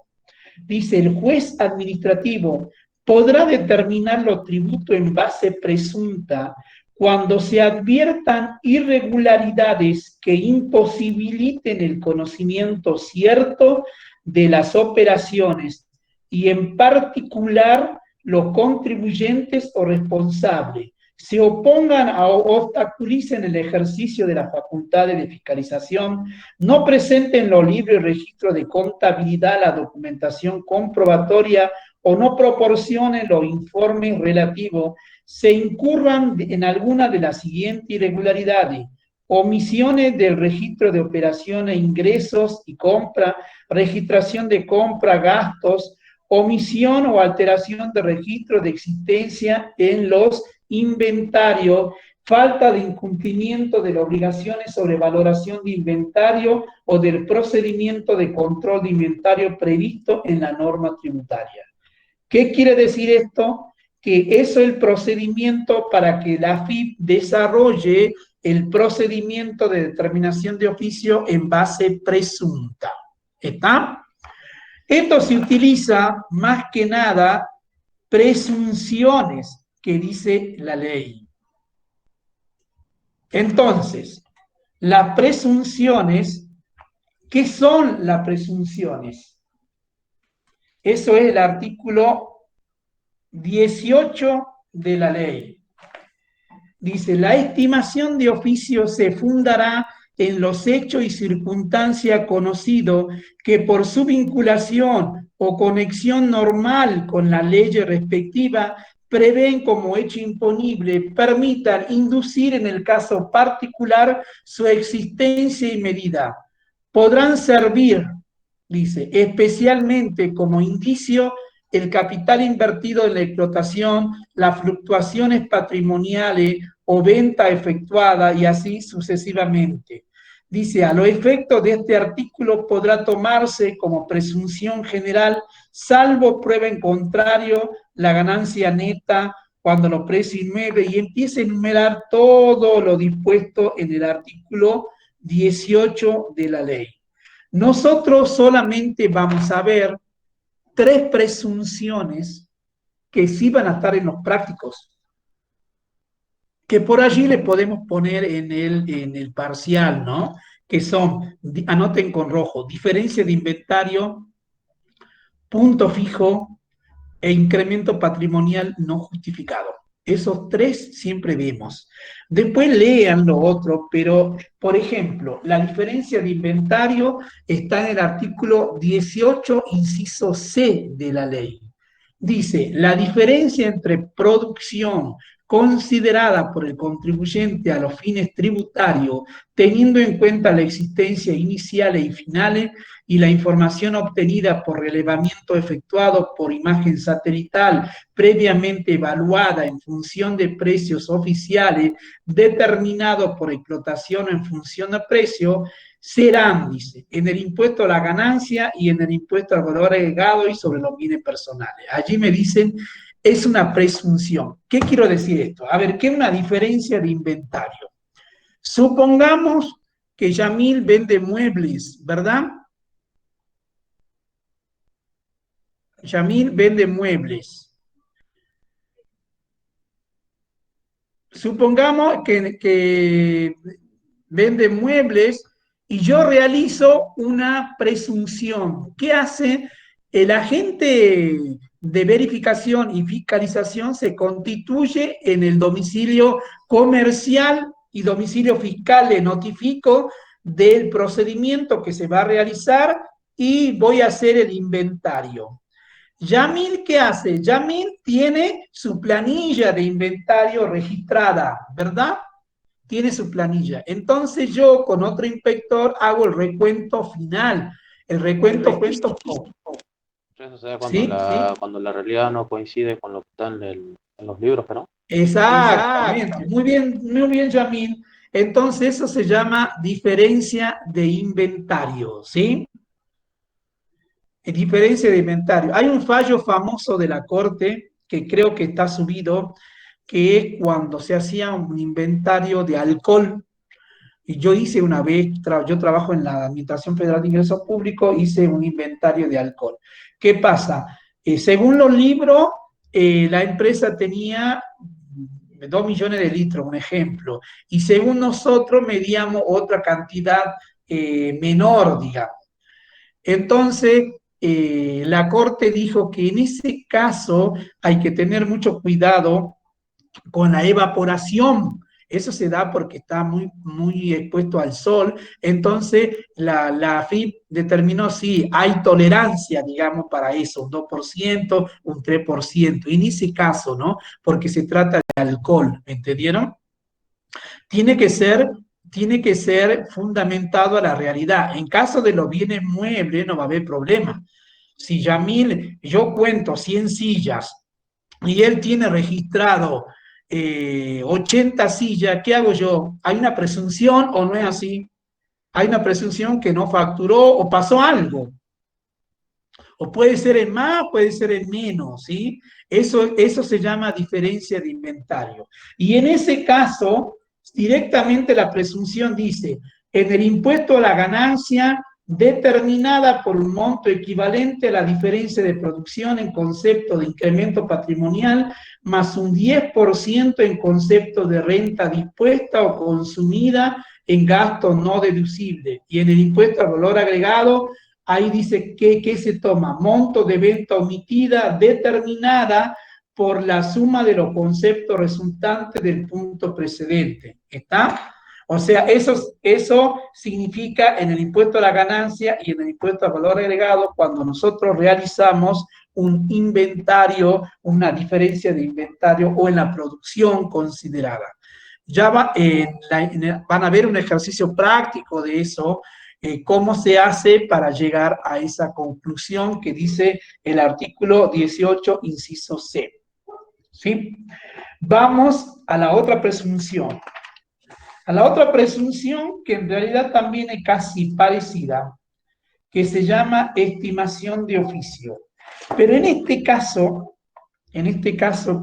Dice, el juez administrativo podrá determinar los tributos en base presunta cuando se adviertan irregularidades que imposibiliten el conocimiento cierto de las operaciones y en particular los contribuyentes o responsables se opongan o obstaculicen el ejercicio de las facultades de fiscalización, no presenten los libros y registros de contabilidad, la documentación comprobatoria o no proporcionen los informes relativos, se incurran en alguna de las siguientes irregularidades: omisiones del registro de operaciones, ingresos y compra, registración de compra, gastos, omisión o alteración de registro de existencia en los inventario, falta de incumplimiento de las obligaciones sobre valoración de inventario o del procedimiento de control de inventario previsto en la norma tributaria. ¿Qué quiere decir esto? Que eso es el procedimiento para que la AFIP desarrolle el procedimiento de determinación de oficio en base presunta. ¿Está? Esto se utiliza más que nada presunciones que dice la ley. Entonces, las presunciones, ¿qué son las presunciones? Eso es el artículo 18 de la ley. Dice, la estimación de oficio se fundará en los hechos y circunstancias conocidos que por su vinculación o conexión normal con la ley respectiva prevén como hecho imponible, permitan inducir en el caso particular su existencia y medida. Podrán servir, dice, especialmente como indicio el capital invertido en la explotación, las fluctuaciones patrimoniales o venta efectuada y así sucesivamente. Dice, a los efectos de este artículo podrá tomarse como presunción general, salvo prueba en contrario, la ganancia neta cuando lo precio inmueble, y empieza a enumerar todo lo dispuesto en el artículo 18 de la ley. Nosotros solamente vamos a ver 3 presunciones que sí van a estar en los prácticos, que por allí le podemos poner en el parcial, ¿no? Que son, anoten con rojo, diferencia de inventario, punto fijo e incremento patrimonial no justificado. Esos 3 siempre vemos. Después lean lo otro, pero, por ejemplo, la diferencia de inventario está en el artículo 18, inciso C de la ley. Dice, la diferencia entre producción, considerada por el contribuyente a los fines tributarios, teniendo en cuenta la existencia iniciales y finales y la información obtenida por relevamiento efectuado por imagen satelital previamente evaluada en función de precios oficiales determinados por explotación en función de precio, serán, dice, en el impuesto a la ganancia y en el impuesto al valor agregado y sobre los bienes personales. Allí me dicen, es una presunción. ¿Qué quiero decir esto? A ver, ¿qué es una diferencia de inventario? Supongamos que Yamil vende muebles, ¿verdad? Yamil vende muebles. Supongamos que vende muebles y yo realizo una presunción. ¿Qué hace? El agente de verificación y fiscalización se constituye en el domicilio comercial y domicilio fiscal. Le notifico del procedimiento que se va a realizar y voy a hacer el inventario. Yamil, ¿qué hace? Yamil tiene su planilla de inventario registrada, ¿verdad? Tiene su planilla. Entonces yo con otro inspector hago el recuento final. El recuento Eso se da cuando, ¿sí? cuando la realidad no coincide con lo que está en los libros, ¿no? Exactamente. Muy bien, Yamil. Entonces eso se llama diferencia de inventario, ¿sí? Diferencia de inventario. Hay un fallo famoso de la Corte, que creo que está subido, que es cuando se hacía un inventario de alcohol. Y yo hice una vez, yo trabajo en la Administración Federal de Ingresos Públicos, hice un inventario de alcohol. ¿Qué pasa? Según los libros, la empresa tenía 2 millones de litros, un ejemplo, y según nosotros medíamos otra cantidad menor, digamos. Entonces, la Corte dijo que en ese caso hay que tener mucho cuidado con la evaporación. Eso se da porque está muy expuesto al sol. Entonces, la AFIP determinó si hay tolerancia, digamos, para eso, un 2%, un 3%. Y en ese caso, ¿no? Porque se trata de alcohol, ¿me entendieron? Tiene que ser fundamentado a la realidad. En caso de los bienes muebles no va a haber problema. Si Yamil, yo cuento 100 sillas y él tiene registrado 80 sillas, ¿qué hago yo? ¿Hay una presunción o no es así? Hay una presunción que no facturó o pasó algo. O puede ser en más, puede ser en menos, ¿sí? Eso se llama diferencia de inventario. Y en ese caso, directamente la presunción dice, en el impuesto a la ganancia determinada por un monto equivalente a la diferencia de producción en concepto de incremento patrimonial, más un 10% en concepto de renta dispuesta o consumida en gasto no deducible. Y en el impuesto al valor agregado, ahí dice que se toma monto de venta omitida determinada por la suma de los conceptos resultantes del punto precedente. ¿Está? O sea, eso significa en el impuesto a la ganancia y en el impuesto al valor agregado cuando nosotros realizamos un inventario, una diferencia de inventario o en la producción considerada. Ya van a ver un ejercicio práctico de eso, cómo se hace para llegar a esa conclusión que dice el artículo 18, inciso C. ¿Sí? Vamos a la otra presunción. A la otra presunción, que en realidad también es casi parecida, que se llama estimación de oficio. Pero en este caso,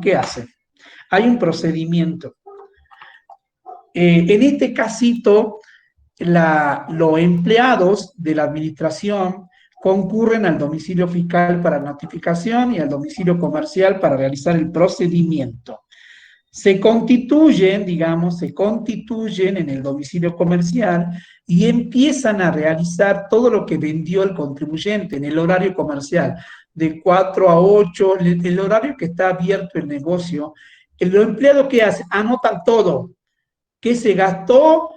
¿qué hace? Hay un procedimiento. En este casito, los empleados de la administración concurren al domicilio fiscal para notificación y al domicilio comercial para realizar el procedimiento. Se constituyen en el domicilio comercial y empiezan a realizar todo lo que vendió el contribuyente en el horario comercial, de 4 a 8, el horario que está abierto el negocio. Los empleados que hacen, anotan todo, qué se gastó,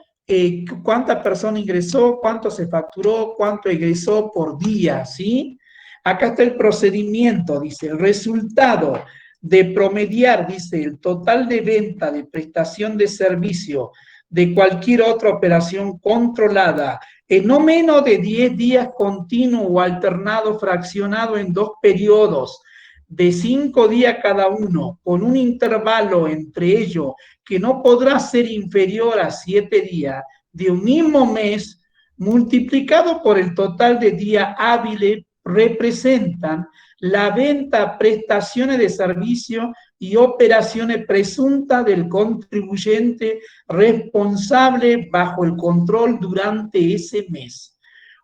cuánta persona ingresó, cuánto se facturó, cuánto egresó por día, ¿sí? Acá está el procedimiento, dice, el resultado de promediar, dice, el total de venta de prestación de servicio de cualquier otra operación controlada en no menos de 10 días continuo o alternado fraccionado en 2 periodos de 5 días cada uno, con un intervalo entre ellos que no podrá ser inferior a 7 días de un mismo mes, multiplicado por el total de días hábiles, representan la venta, prestaciones de servicio y operaciones presuntas del contribuyente responsable bajo el control durante ese mes.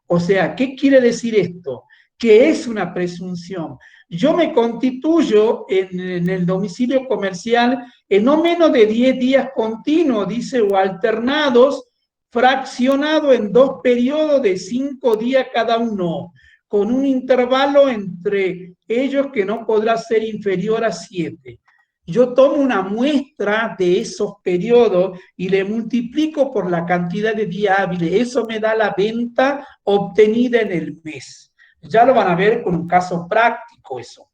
O sea, ¿qué quiere decir esto? Que es una presunción. Yo me constituyo en el domicilio comercial en no menos de 10 días continuos, dice, o alternados, fraccionado en 2 periodos de 5 días cada uno, con un intervalo entre ellos que no podrá ser inferior a 7. Yo tomo una muestra de esos periodos y le multiplico por la cantidad de días hábiles. Eso me da la venta obtenida en el mes. Ya lo van a ver con un caso práctico eso.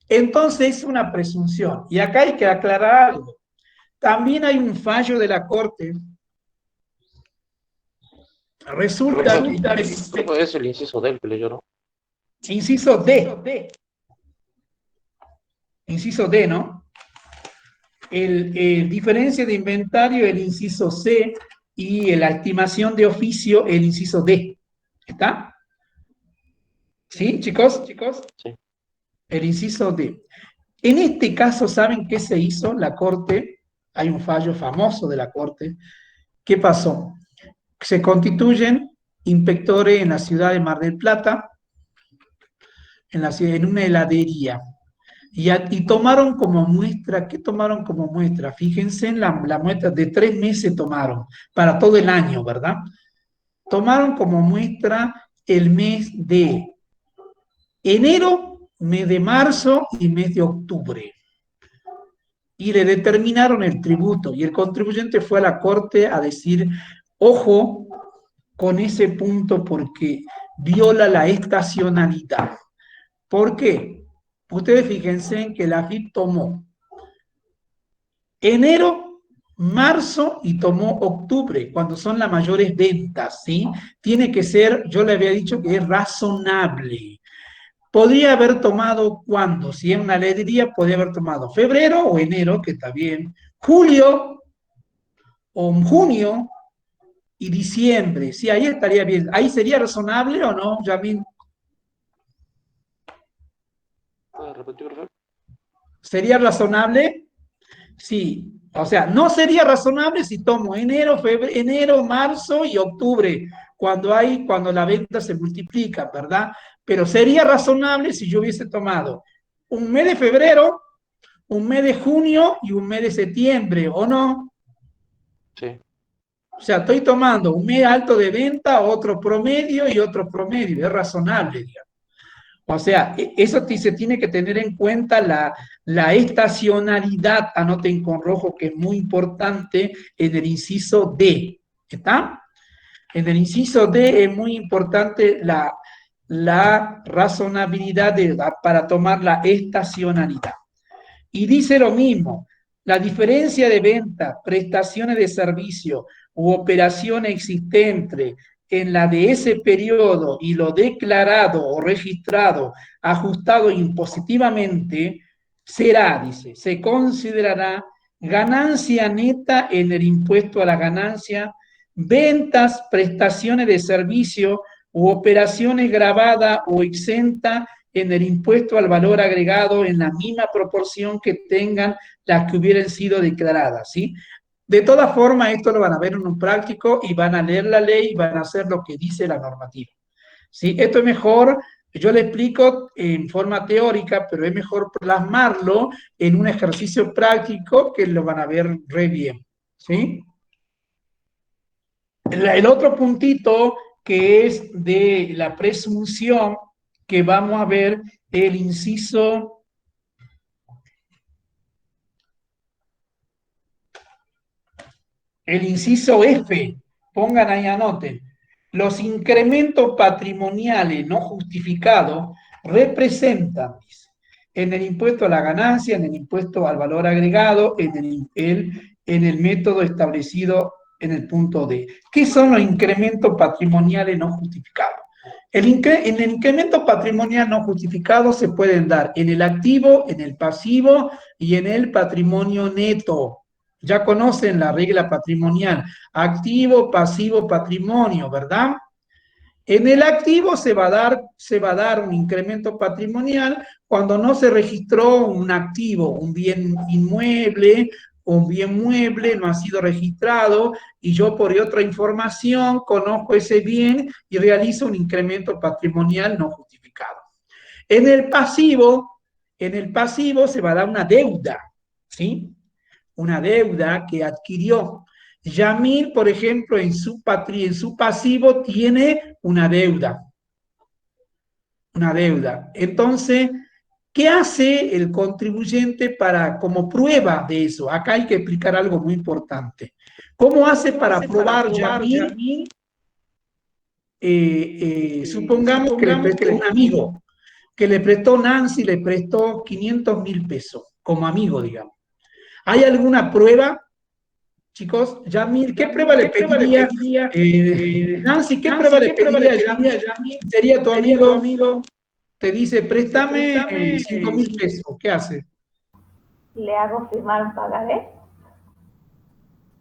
Entonces es una presunción. Y acá hay que aclarar algo. También hay un fallo de la Corte. Resulta que... Es el inciso D el que leyó, ¿no? Inciso D. Inciso D, ¿no? Diferencia de inventario, el inciso C, y la estimación de oficio, el inciso D. ¿Está? ¿Sí, chicos? Sí. El inciso D. En este caso, ¿saben qué se hizo? La Corte, hay un fallo famoso de la Corte. ¿Qué pasó? Se constituyen inspectores en la ciudad de Mar del Plata, en una heladería. Y tomaron como muestra, ¿qué tomaron como muestra? Fíjense en la muestra de 3 meses tomaron, para todo el año, ¿verdad? Tomaron como muestra el mes de enero, mes de marzo y mes de octubre. Y le determinaron el tributo. Y el contribuyente fue a la Corte a decir, ojo con ese punto porque viola la estacionalidad. ¿Por qué? Ustedes fíjense en que la AFIP tomó enero, marzo y tomó octubre, cuando son las mayores ventas, ¿sí? Tiene que ser, yo le había dicho que es razonable. Podría haber tomado, ¿cuándo? Si es una heladería, podría haber tomado febrero o enero, que está bien, julio o junio y diciembre, sí, ahí estaría bien. ¿Ahí sería razonable o no, Yamil? ¿Puedes repetir, por favor? ¿Sería razonable? Sí. O sea, no sería razonable si tomo enero, marzo y octubre, cuando la venta se multiplica, ¿verdad? Pero sería razonable si yo hubiese tomado un mes de febrero, un mes de junio y un mes de septiembre, ¿o no? Sí. O sea, estoy tomando un mes alto de venta, otro promedio y otro promedio. Es razonable, digamos. O sea, eso se tiene que tener en cuenta la estacionalidad, anoten con rojo, que es muy importante en el inciso D. ¿Está? En el inciso D es muy importante la razonabilidad para tomar la estacionalidad. Y dice lo mismo, la diferencia de venta, prestaciones de servicio u operación existente en la de ese periodo y lo declarado o registrado, ajustado impositivamente, será, dice, se considerará ganancia neta en el impuesto a la ganancia, ventas, prestaciones de servicio u operaciones grabadas o exentas en el impuesto al valor agregado en la misma proporción que tengan las que hubieran sido declaradas, ¿sí? De todas formas, esto lo van a ver en un práctico y van a leer la ley y van a hacer lo que dice la normativa, ¿sí? Esto es mejor, yo le explico en forma teórica, pero es mejor plasmarlo en un ejercicio práctico que lo van a ver re bien, ¿sí? El otro puntito que es de la presunción que vamos a ver el inciso F, pongan ahí, anoten. Los incrementos patrimoniales no justificados representan, dice, en el impuesto a la ganancia, en el impuesto al valor agregado, en el método establecido en el punto D. ¿Qué son los incrementos patrimoniales no justificados? En el incremento patrimonial no justificado se pueden dar en el activo, en el pasivo y en el patrimonio neto. Ya conocen la regla patrimonial, activo, pasivo, patrimonio, ¿verdad? En el activo se va a dar un incremento patrimonial cuando no se registró un activo, un bien inmueble, un bien mueble no ha sido registrado y yo por otra información conozco ese bien y realizo un incremento patrimonial no justificado. En el pasivo se va a dar una deuda, ¿sí? Una deuda que adquirió. Yamil, por ejemplo, en su pasivo tiene una deuda. Una deuda. Entonces, ¿qué hace el contribuyente como prueba de eso? Acá hay que explicar algo muy importante. ¿Cómo hace para probar Yamil? Supongamos que le prestó un amigo, que le prestó Nancy, le prestó 500.000 pesos, como amigo, digamos. ¿Hay alguna prueba? Chicos, Yamil, ¿qué prueba le pediría? Nancy, ¿qué prueba le pediría a Yamil? Sería tu amigo, te dice, préstame 5.000 pesos. ¿Qué hace? ¿Le hago firmar un pagaré?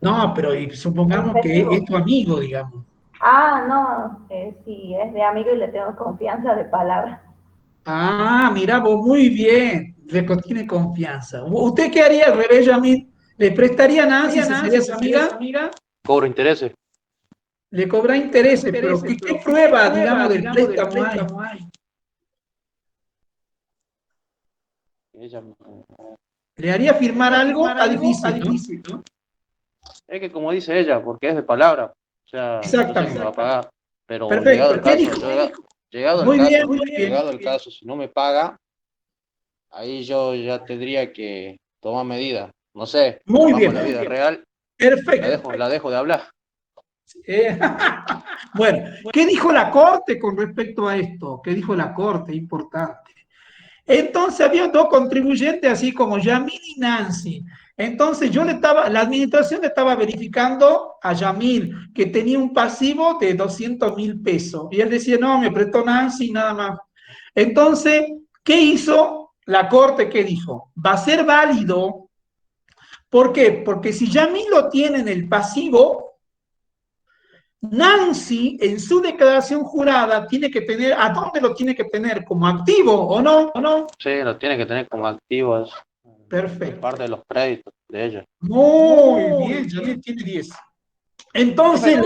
No, pero supongamos que es tu amigo, digamos. Ah, no, si es de amigo y le tengo confianza de palabra. Ah, mira vos, muy bien. Le tiene confianza. ¿Usted qué haría al revés, Yamil? ¿Le prestaría a Nancy si sería su amiga? Cobro intereses. Le cobra intereses, pero ¿qué prueba, digamos, del préstamo hay? Ella, ¿Le haría firmar algo? Está difícil, ¿no? es que como dice ella, porque es de palabra, o sea, yo sé que Exactamente. me va a pagar, pero Perfecto. llegado el ¿Qué caso, dijo? llegado Muy el caso, bien, muy bien. llegado el caso, si no me paga, ahí yo ya tendría que tomar medidas. No sé, Muy vamos bien. a la vida real, Perfecto. la dejo de hablar. Eh, bueno, ¿qué dijo la Corte con respecto a esto? ¿Qué dijo la Corte? Importante. Entonces había dos contribuyentes, así como Yamil y Nancy. Entonces la administración le estaba verificando a Yamil que tenía un pasivo de 200.000 pesos. Y él decía, no, me prestó Nancy, nada más. Entonces, ¿qué hizo la Corte? ¿Qué dijo? Va a ser válido. ¿Por qué? Porque si Yamil lo tiene en el pasivo, Nancy, en su declaración jurada, tiene que tener, ¿a dónde lo tiene que tener? ¿Como activo o no? Sí, lo tiene que tener como activos, Perfecto. parte de los créditos de ella. Muy bien, Yamil tiene 10. Entonces,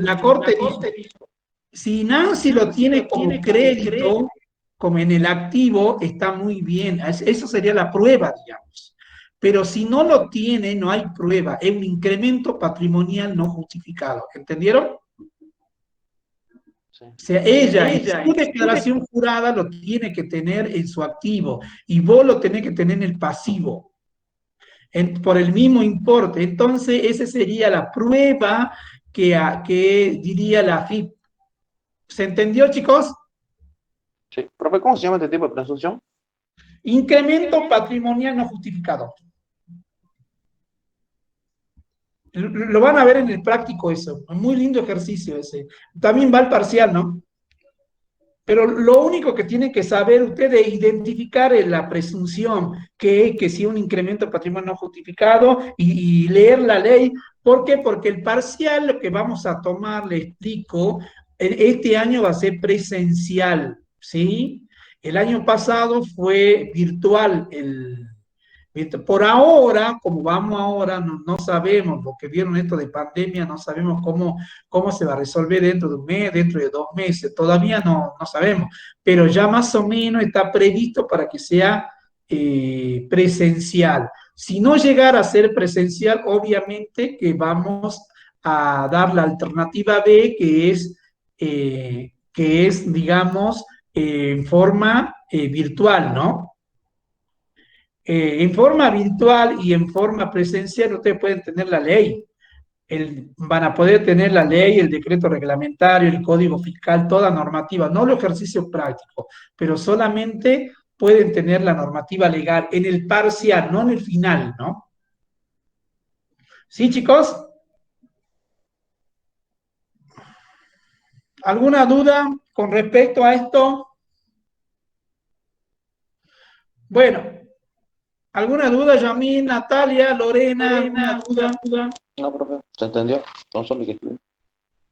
la Corte dijo, si Nancy lo tiene como crédito, como en el activo, está muy bien. Eso sería la prueba, digamos. Pero si no lo tiene, no hay prueba. Es un incremento patrimonial no justificado. ¿Entendieron? Sí. O sea, ella en su declaración jurada lo tiene que tener en su activo y vos lo tenés que tener en el pasivo, por el mismo importe. Entonces, esa sería la prueba que diría la FIP. ¿Se entendió, chicos? Sí. Profe, ¿cómo se llama este tipo de presunción? Incremento patrimonial no justificado. Lo van a ver en el práctico eso. Muy lindo ejercicio ese. También va al parcial, ¿no? Pero lo único que tienen que saber ustedes es identificar la presunción, que si un incremento patrimonial no justificado y leer la ley. ¿Por qué? Porque el parcial, lo que vamos a tomar, le explico, este año va a ser presencial, ¿sí? El año pasado fue virtual por ahora, como vamos ahora, no sabemos, porque vieron esto de pandemia, no sabemos cómo se va a resolver dentro de un mes, dentro de 2 meses, todavía no sabemos, pero ya más o menos está previsto para que sea presencial. Si no llegara a ser presencial, obviamente que vamos a dar la alternativa B, que es digamos, en forma virtual, ¿no? En forma virtual y en forma presencial ustedes pueden tener la ley. Van a poder tener la ley, el decreto reglamentario, el código fiscal, toda normativa, no los ejercicios prácticos, pero solamente pueden tener la normativa legal en el parcial, no en el final, ¿no? ¿Sí, chicos? ¿Alguna duda con respecto a esto? Bueno, ¿alguna duda, Yamil, Natalia, Lorena? ¿Alguna duda? No, profe, ¿se entendió? No solo que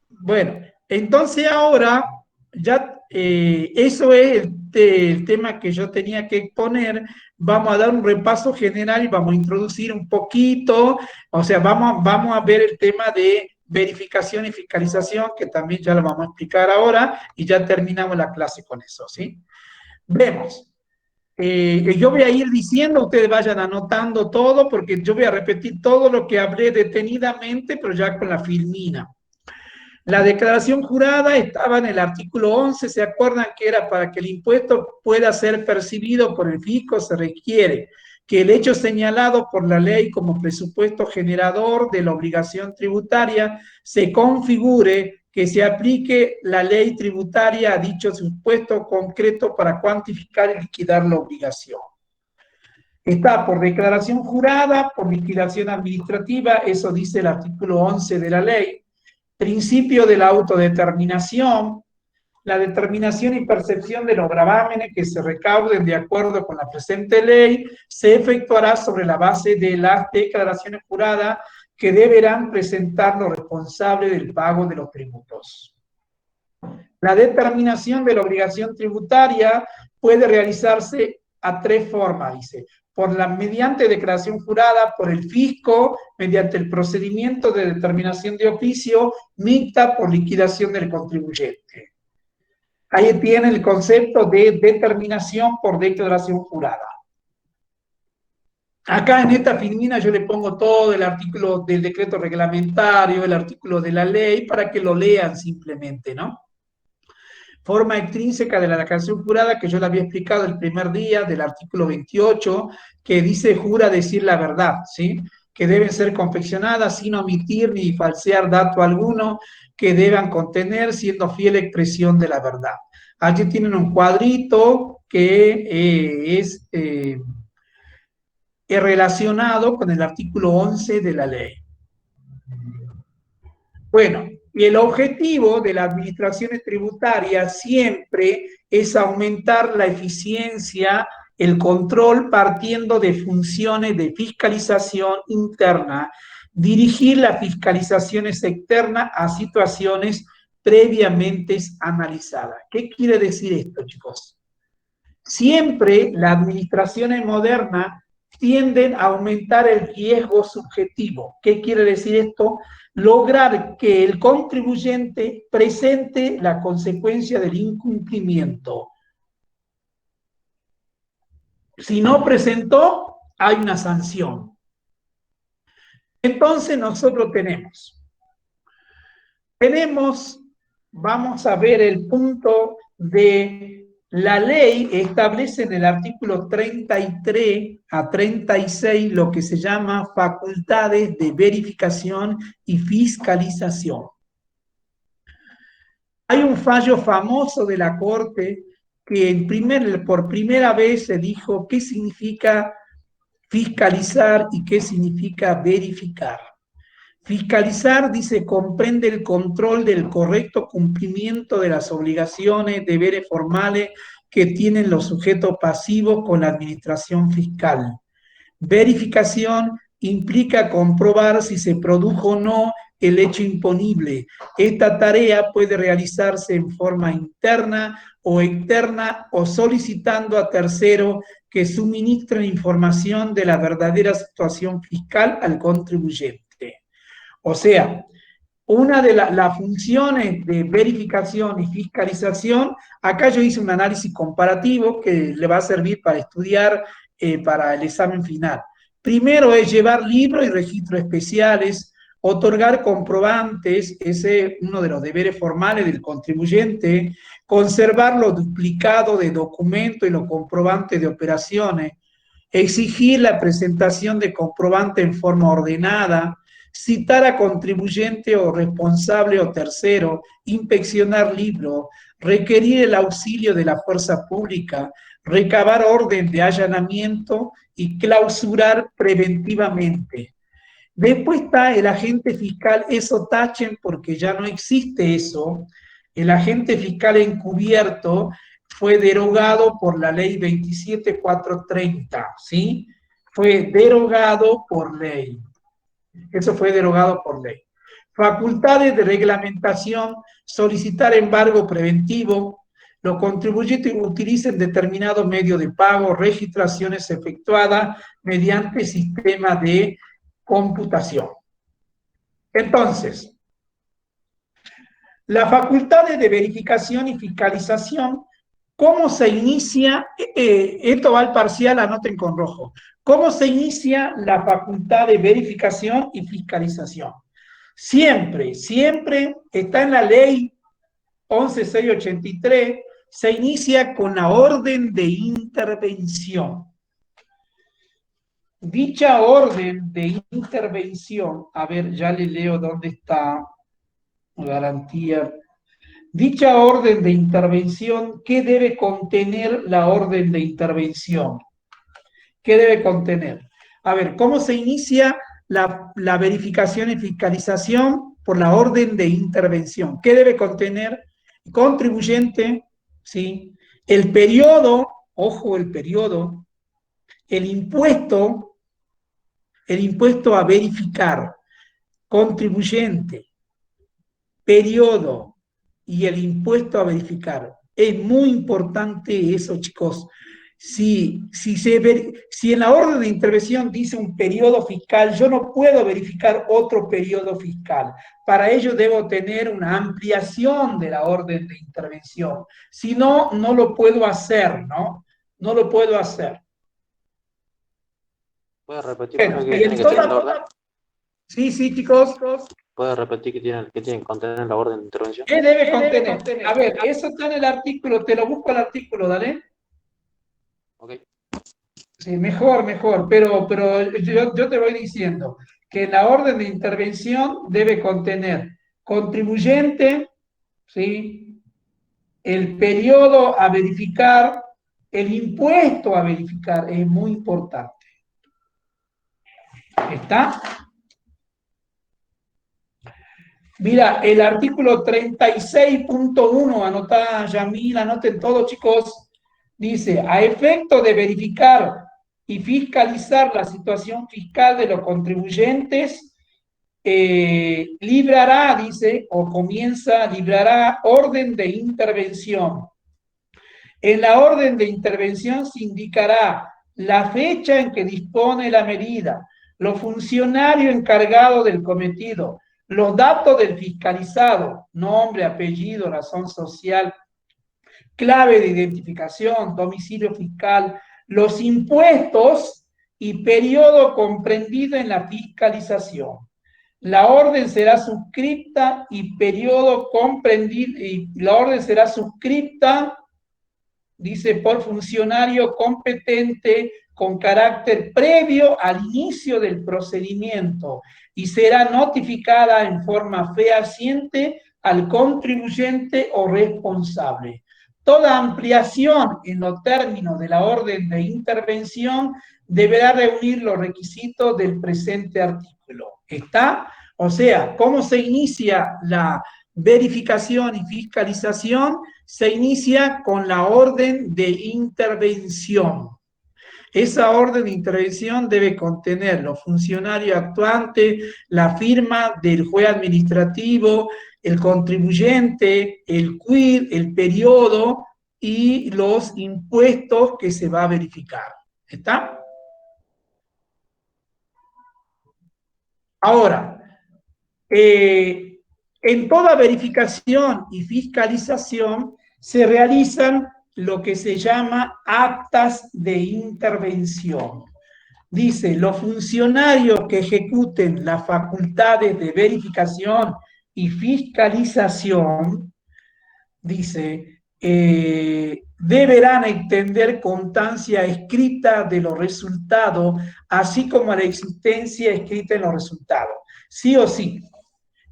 Bueno, entonces ahora ya eso es el tema que yo tenía que exponer. Vamos a dar un repaso general y vamos a introducir un poquito, o sea, vamos a ver el tema de verificación y fiscalización, que también ya lo vamos a explicar ahora, y ya terminamos la clase con eso, ¿sí? Vemos. Yo voy a ir diciendo, ustedes vayan anotando todo, porque yo voy a repetir todo lo que hablé detenidamente, pero ya con la filmina. La declaración jurada estaba en el artículo 11, ¿se acuerdan que era para que el impuesto pueda ser percibido por el fisco? Se requiere que el hecho señalado por la ley como presupuesto generador de la obligación tributaria se configure, que se aplique la ley tributaria a dicho supuesto concreto para cuantificar y liquidar la obligación. Está por declaración jurada, por liquidación administrativa, eso dice el artículo 11 de la ley. Principio de la autodeterminación, la determinación y percepción de los gravámenes que se recauden de acuerdo con la presente ley se efectuará sobre la base de las declaraciones juradas que deberán presentar los responsables del pago de los tributos. La determinación de la obligación tributaria puede realizarse a tres formas, dice. Mediante declaración jurada por el fisco, mediante el procedimiento de determinación de oficio, mixta por liquidación del contribuyente. Ahí tiene el concepto de determinación por declaración jurada. Acá en esta filmina yo le pongo todo el artículo del decreto reglamentario, el artículo de la ley, para que lo lean simplemente, ¿no? Forma extrínseca de la declaración jurada, que yo la había explicado el primer día, del artículo 28, que dice jura decir la verdad, ¿sí? Que deben ser confeccionadas sin omitir ni falsear dato alguno, que deban contener siendo fiel expresión de la verdad. Allí tienen un cuadrito que es relacionado con el artículo 11 de la ley. Bueno, y el objetivo de las administraciones tributarias siempre es aumentar la eficiencia, el control, partiendo de funciones de fiscalización interna, dirigir las fiscalizaciones externas a situaciones previamente analizadas. ¿Qué quiere decir esto, chicos? Siempre las administraciones modernas tienden a aumentar el riesgo subjetivo. ¿Qué quiere decir esto? Lograr que el contribuyente presente la consecuencia del incumplimiento. Si no presentó, hay una sanción. Entonces nosotros vamos a ver el punto de la ley establece en el artículo 33 a 36 lo que se llama facultades de verificación y fiscalización. Hay un fallo famoso de la Corte que por primera vez se dijo qué significa fiscalizar y qué significa verificar. Fiscalizar, dice, comprende el control del correcto cumplimiento de las obligaciones, deberes formales que tienen los sujetos pasivos con la administración fiscal. Verificación implica comprobar si se produjo o no el hecho imponible. Esta tarea puede realizarse en forma interna o externa o solicitando a terceros que suministren información de la verdadera situación fiscal al contribuyente. O sea, una de las funciones de verificación y fiscalización, acá yo hice un análisis comparativo que le va a servir para estudiar para el examen final. Primero es llevar libros y registros especiales, otorgar comprobantes, ese es uno de los deberes formales del contribuyente, conservar los duplicados de documentos y los comprobantes de operaciones, exigir la presentación de comprobante en forma ordenada, citar a contribuyente o responsable o tercero, inspeccionar libros, requerir el auxilio de la fuerza pública, recabar orden de allanamiento y clausurar preventivamente. Después está el agente fiscal, eso tachen porque ya no existe eso. El agente fiscal encubierto fue derogado por la ley 27430, ¿sí? Fue derogado por ley. Eso fue derogado por ley. Facultades de reglamentación, solicitar embargo preventivo, los contribuyentes utilicen determinado medio de pago, registraciones efectuadas mediante sistema de computación. Entonces, las facultades de verificación y fiscalización, ¿cómo se inicia? Esto va al parcial, anoten con rojo. ¿Cómo se inicia la facultad de verificación y fiscalización? Siempre, siempre está en la ley 11683, se inicia con la orden de intervención. Dicha orden de intervención, a ver, ya le leo dónde está garantía. Dicha orden de intervención, ¿qué debe contener la orden de intervención? ¿Qué debe contener? A ver, ¿cómo se inicia la verificación y fiscalización? Por la orden de intervención. ¿Qué debe contener? Contribuyente, ¿sí? El periodo, ojo, el periodo, el impuesto a verificar, contribuyente, periodo y el impuesto a verificar. Es muy importante eso, chicos. Si en la orden de intervención dice un periodo fiscal, yo no puedo verificar otro periodo fiscal. Para ello debo tener una ampliación de la orden de intervención. Si no, no lo puedo hacer, ¿no? No lo puedo hacer. ¿Puedes repetir Bueno, por qué tiene que estar en la orden? Sí, chicos. ¿Puedes repetir qué tiene que contener la orden de intervención? ¿Qué debe contener? A ver, eso está en el artículo, te lo busco el artículo, dale. Ok. Sí, mejor, pero yo te voy diciendo que la orden de intervención debe contener contribuyente, ¿sí? El periodo a verificar, el impuesto a verificar, es muy importante. ¿Está? Mira, el artículo 36.1, anotá, Yamil, anoten todos, chicos, dice, a efecto de verificar y fiscalizar la situación fiscal de los contribuyentes, librará, dice, o comienza, librará orden de intervención. En la orden de intervención se indicará la fecha en que dispone la medida, los funcionarios encargados del cometido, los datos del fiscalizado, nombre, apellido, razón social, clave de identificación, domicilio fiscal, los impuestos y periodo comprendido en la fiscalización. La orden será suscripta y periodo comprendido, y la orden será suscripta, dice, por funcionario competente con carácter previo al inicio del procedimiento y será notificada en forma fehaciente al contribuyente o responsable. Toda ampliación en los términos de la orden de intervención deberá reunir los requisitos del presente artículo. ¿Está? O sea, ¿cómo se inicia la verificación y fiscalización? Se inicia con la orden de intervención. Esa orden de intervención debe contener los funcionarios actuantes, la firma del juez administrativo, el contribuyente, el quid, el periodo y los impuestos que se va a verificar. ¿Está? Ahora, en toda verificación y fiscalización se realizan lo que se llama actas de intervención. Dice, los funcionarios que ejecuten las facultades de verificación y fiscalización, dice, deberán extender constancia escrita de los resultados, así como la existencia escrita en los resultados. Sí o sí.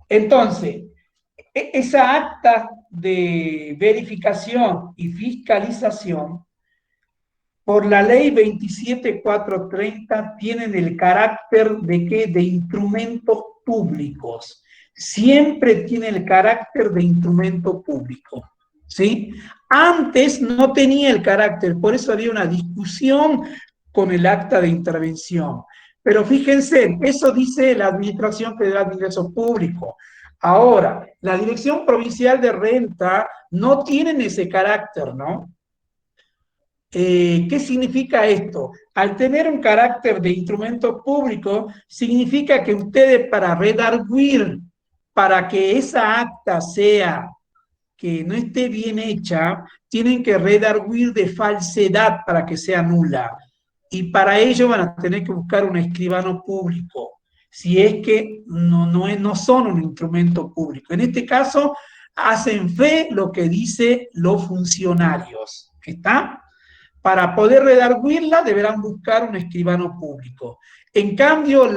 Entonces, esa acta de verificación y fiscalización por la ley 27430 tienen el carácter de ¿qué? De instrumentos públicos. Siempre tiene el carácter de instrumento público, ¿sí? Antes no tenía el carácter, por eso había una discusión con el acta de intervención. Pero fíjense, eso dice la Administración Federal de Ingresos Públicos. Ahora, la Dirección Provincial de Renta no tienen ese carácter, ¿no? ¿Qué significa esto? Al tener un carácter de instrumento público, significa que ustedes para redarguir, para que esa acta sea, que no esté bien hecha, tienen que redarguir de falsedad para que sea nula. Y para ello van a tener que buscar un escribano público, si es que no son un instrumento público. En este caso, hacen fe lo que dicen los funcionarios. ¿Está? Para poder redarguirla deberán buscar un escribano público. En cambio,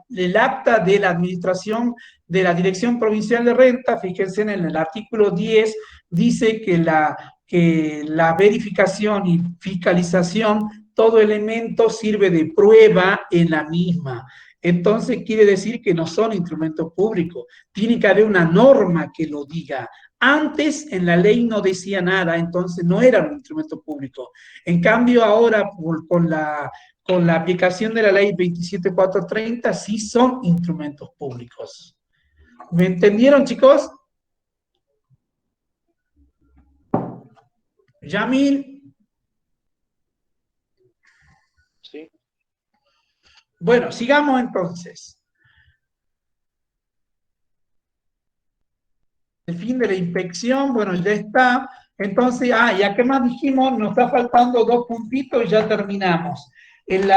el acta de la administración de la Dirección Provincial de Renta, fíjense en el artículo 10, dice que la verificación y fiscalización, todo elemento sirve de prueba en la misma. Entonces quiere decir que no son instrumentos públicos. Tiene que haber una norma que lo diga. Antes en la ley no decía nada, entonces no era un instrumento público. En cambio ahora con la aplicación de la ley 27430 sí son instrumentos públicos. ¿Me entendieron, chicos? Yamil. Sí. Bueno, sigamos entonces. El fin de la inspección, bueno, ya está. Entonces, ya que más dijimos, nos está faltando 2 puntitos y ya terminamos. El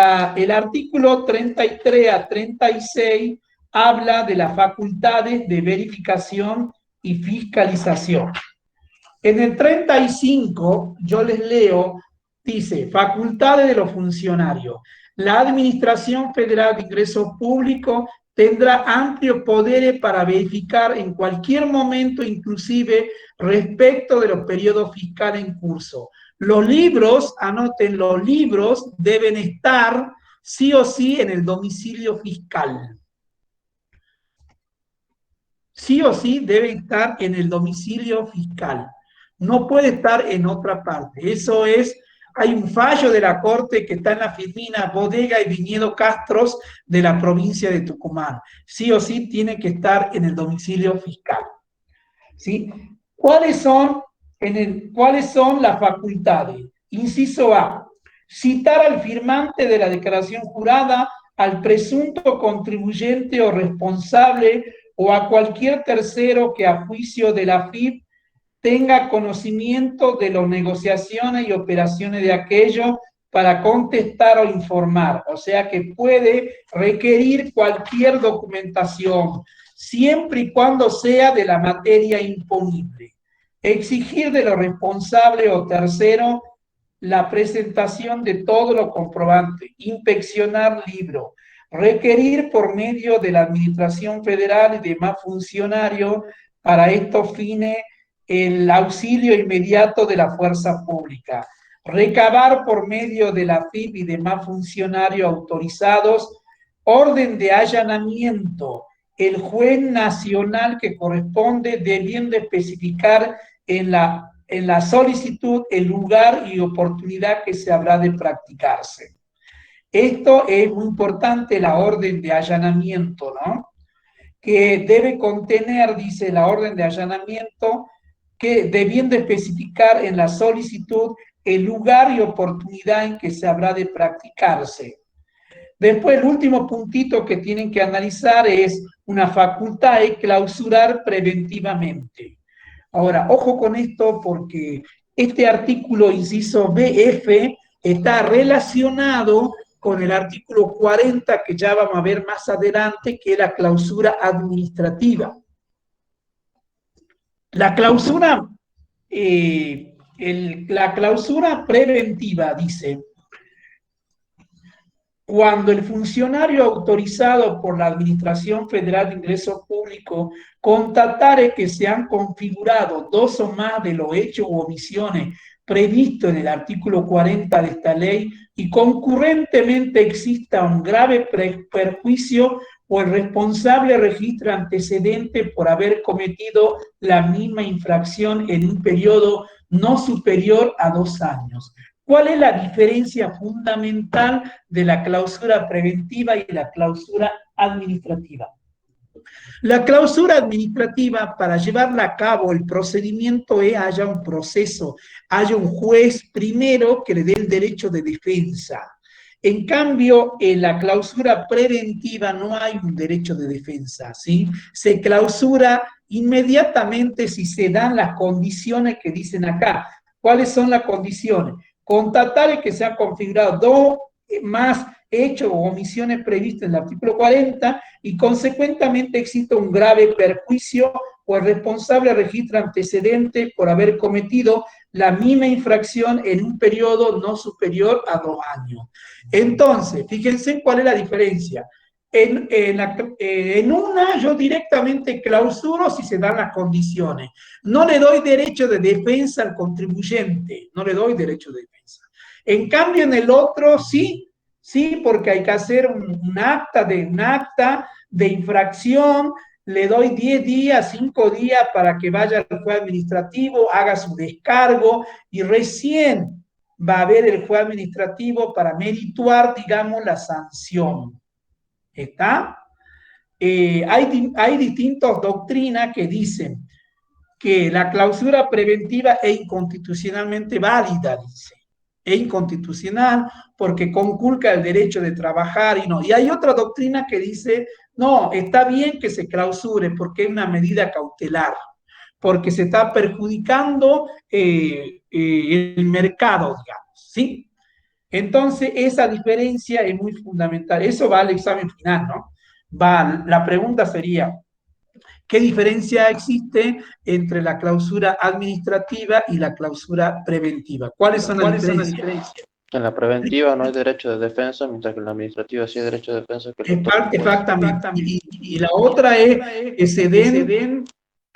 artículo 33 a 36 habla de las facultades de verificación y fiscalización. En el 35, yo les leo, dice, facultades de los funcionarios. La Administración Federal de Ingresos Públicos tendrá amplios poderes para verificar en cualquier momento, inclusive respecto de los periodos fiscales en curso. Los libros, anoten, los libros deben estar sí o sí en el domicilio fiscal. Sí o sí debe estar en el domicilio fiscal. No puede estar en otra parte. Eso es, hay un fallo de la Corte que está en la Firmina Bodega y Viñedo Castros de la provincia de Tucumán. Sí o sí tiene que estar en el domicilio fiscal. ¿Sí? ¿Cuáles son las facultades? Inciso A, citar al firmante de la declaración jurada, al presunto contribuyente o responsable o a cualquier tercero que a juicio de la FIP tenga conocimiento de las negociaciones y operaciones de aquello para contestar o informar. O sea que puede requerir cualquier documentación, siempre y cuando sea de la materia imponible. Exigir de los responsables o terceros la presentación de todo lo comprobante, inspeccionar libro, requerir por medio de la Administración Federal y demás funcionarios para estos fines el auxilio inmediato de la fuerza pública, recabar por medio de la FIP y demás funcionarios autorizados orden de allanamiento. El juez nacional que corresponde debiendo especificar en la solicitud el lugar y oportunidad que se habrá de practicarse. Esto es muy importante, la orden de allanamiento, ¿no? Que debe contener, dice la orden de allanamiento, que debiendo especificar en la solicitud el lugar y oportunidad en que se habrá de practicarse. Después, el último puntito que tienen que analizar es una facultad de clausurar preventivamente. Ahora, ojo con esto porque este artículo, inciso BF, está relacionado con el artículo 40 que ya vamos a ver más adelante, que es la clausura administrativa. La clausura preventiva dice: cuando el funcionario autorizado por la Administración Federal de Ingresos Públicos constatare que se han configurado 2 o más de los hechos u omisiones previsto en el artículo 40 de esta ley y concurrentemente exista un grave perjuicio o el responsable registra antecedente por haber cometido la misma infracción en un periodo no superior a 2 años. ¿Cuál es la diferencia fundamental de la clausura preventiva y la clausura administrativa? La clausura administrativa, para llevarla a cabo, el procedimiento haya un proceso, haya un juez primero que le dé el derecho de defensa. En cambio, en la clausura preventiva no hay un derecho de defensa, ¿sí? Se clausura inmediatamente si se dan las condiciones que dicen acá. ¿Cuáles son las condiciones? Constatare que se han configurado 2 más hechos o omisiones previstas en el artículo 40 y consecuentemente existe un grave perjuicio o el responsable registra antecedentes por haber cometido la misma infracción en un periodo no superior a 2 años. Entonces, fíjense cuál es la diferencia. En una yo directamente clausuro si se dan las condiciones. No le doy derecho de defensa al contribuyente, no le doy derecho de defensa. En cambio, en el otro sí, porque hay que hacer un acta de infracción, le doy 10 días, 5 días para que vaya al juez administrativo, haga su descargo y recién va a haber el juez administrativo para merituar, digamos, la sanción. ¿Está? Hay distintas doctrinas que dicen que la clausura preventiva es inconstitucionalmente válida, dice. Es inconstitucional porque conculca el derecho de trabajar y no. Y hay otra doctrina que dice, no, está bien que se clausure porque es una medida cautelar, porque se está perjudicando el mercado, digamos, ¿sí? Entonces, esa diferencia es muy fundamental. Eso va al examen final, ¿no? La pregunta sería, ¿qué diferencia existe entre la clausura administrativa y la clausura preventiva? ¿Cuáles son las diferencias? En la preventiva no hay derecho de defensa, mientras que en la administrativa sí hay derecho de defensa. Exactamente. Y la otra es que se den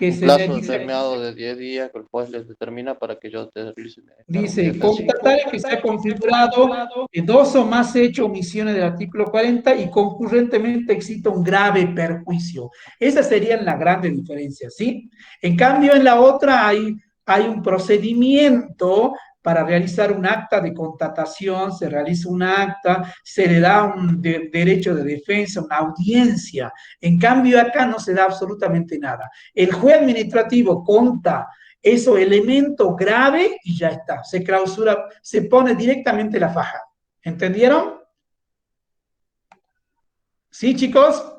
un plazo determinado de 10 días que el juez les determina para que yo te realice. Dice, constatar que se ha configurado 2 o más hechos o omisiones del artículo 40 y concurrentemente existe un grave perjuicio. Esas serían las grandes diferencias, ¿sí? En cambio, en la otra hay un procedimiento para realizar un acta de constatación, se realiza un acta, se le da un derecho de defensa, una audiencia. En cambio, acá no se da absolutamente nada. El juez administrativo conta esos elementos graves y ya está. Se clausura, se pone directamente la faja. ¿Entendieron? ¿Sí, chicos?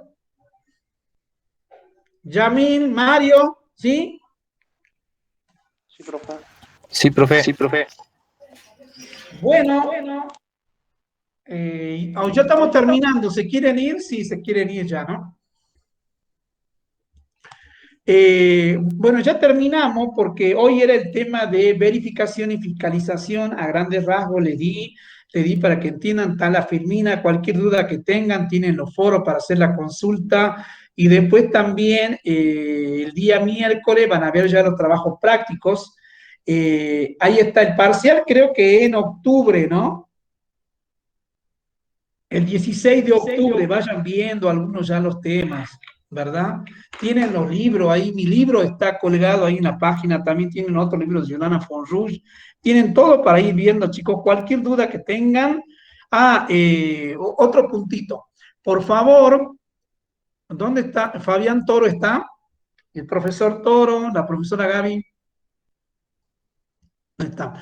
Yamil, Mario, ¿sí? Sí, profe. Sí, profe. Sí, profe. Bueno. Ya estamos terminando. ¿Se quieren ir? Sí, se quieren ir ya, ¿no? Bueno, ya terminamos porque hoy era el tema de verificación y fiscalización. A grandes rasgos le di para que entiendan tal la Firmina. Cualquier duda que tengan, tienen los foros para hacer la consulta. Y después también el día miércoles van a ver ya los trabajos prácticos. Ahí está el parcial, creo que en octubre, ¿no? El 16 de octubre, vayan viendo algunos ya los temas, ¿verdad? Tienen los libros ahí, mi libro está colgado ahí en la página, también tienen otro libro de Yolanda Fonrouge, tienen todo para ir viendo, chicos, cualquier duda que tengan. Otro puntito, por favor, ¿dónde está? Fabián Toro está, el profesor Toro, la profesora Gaby, ¿dónde está?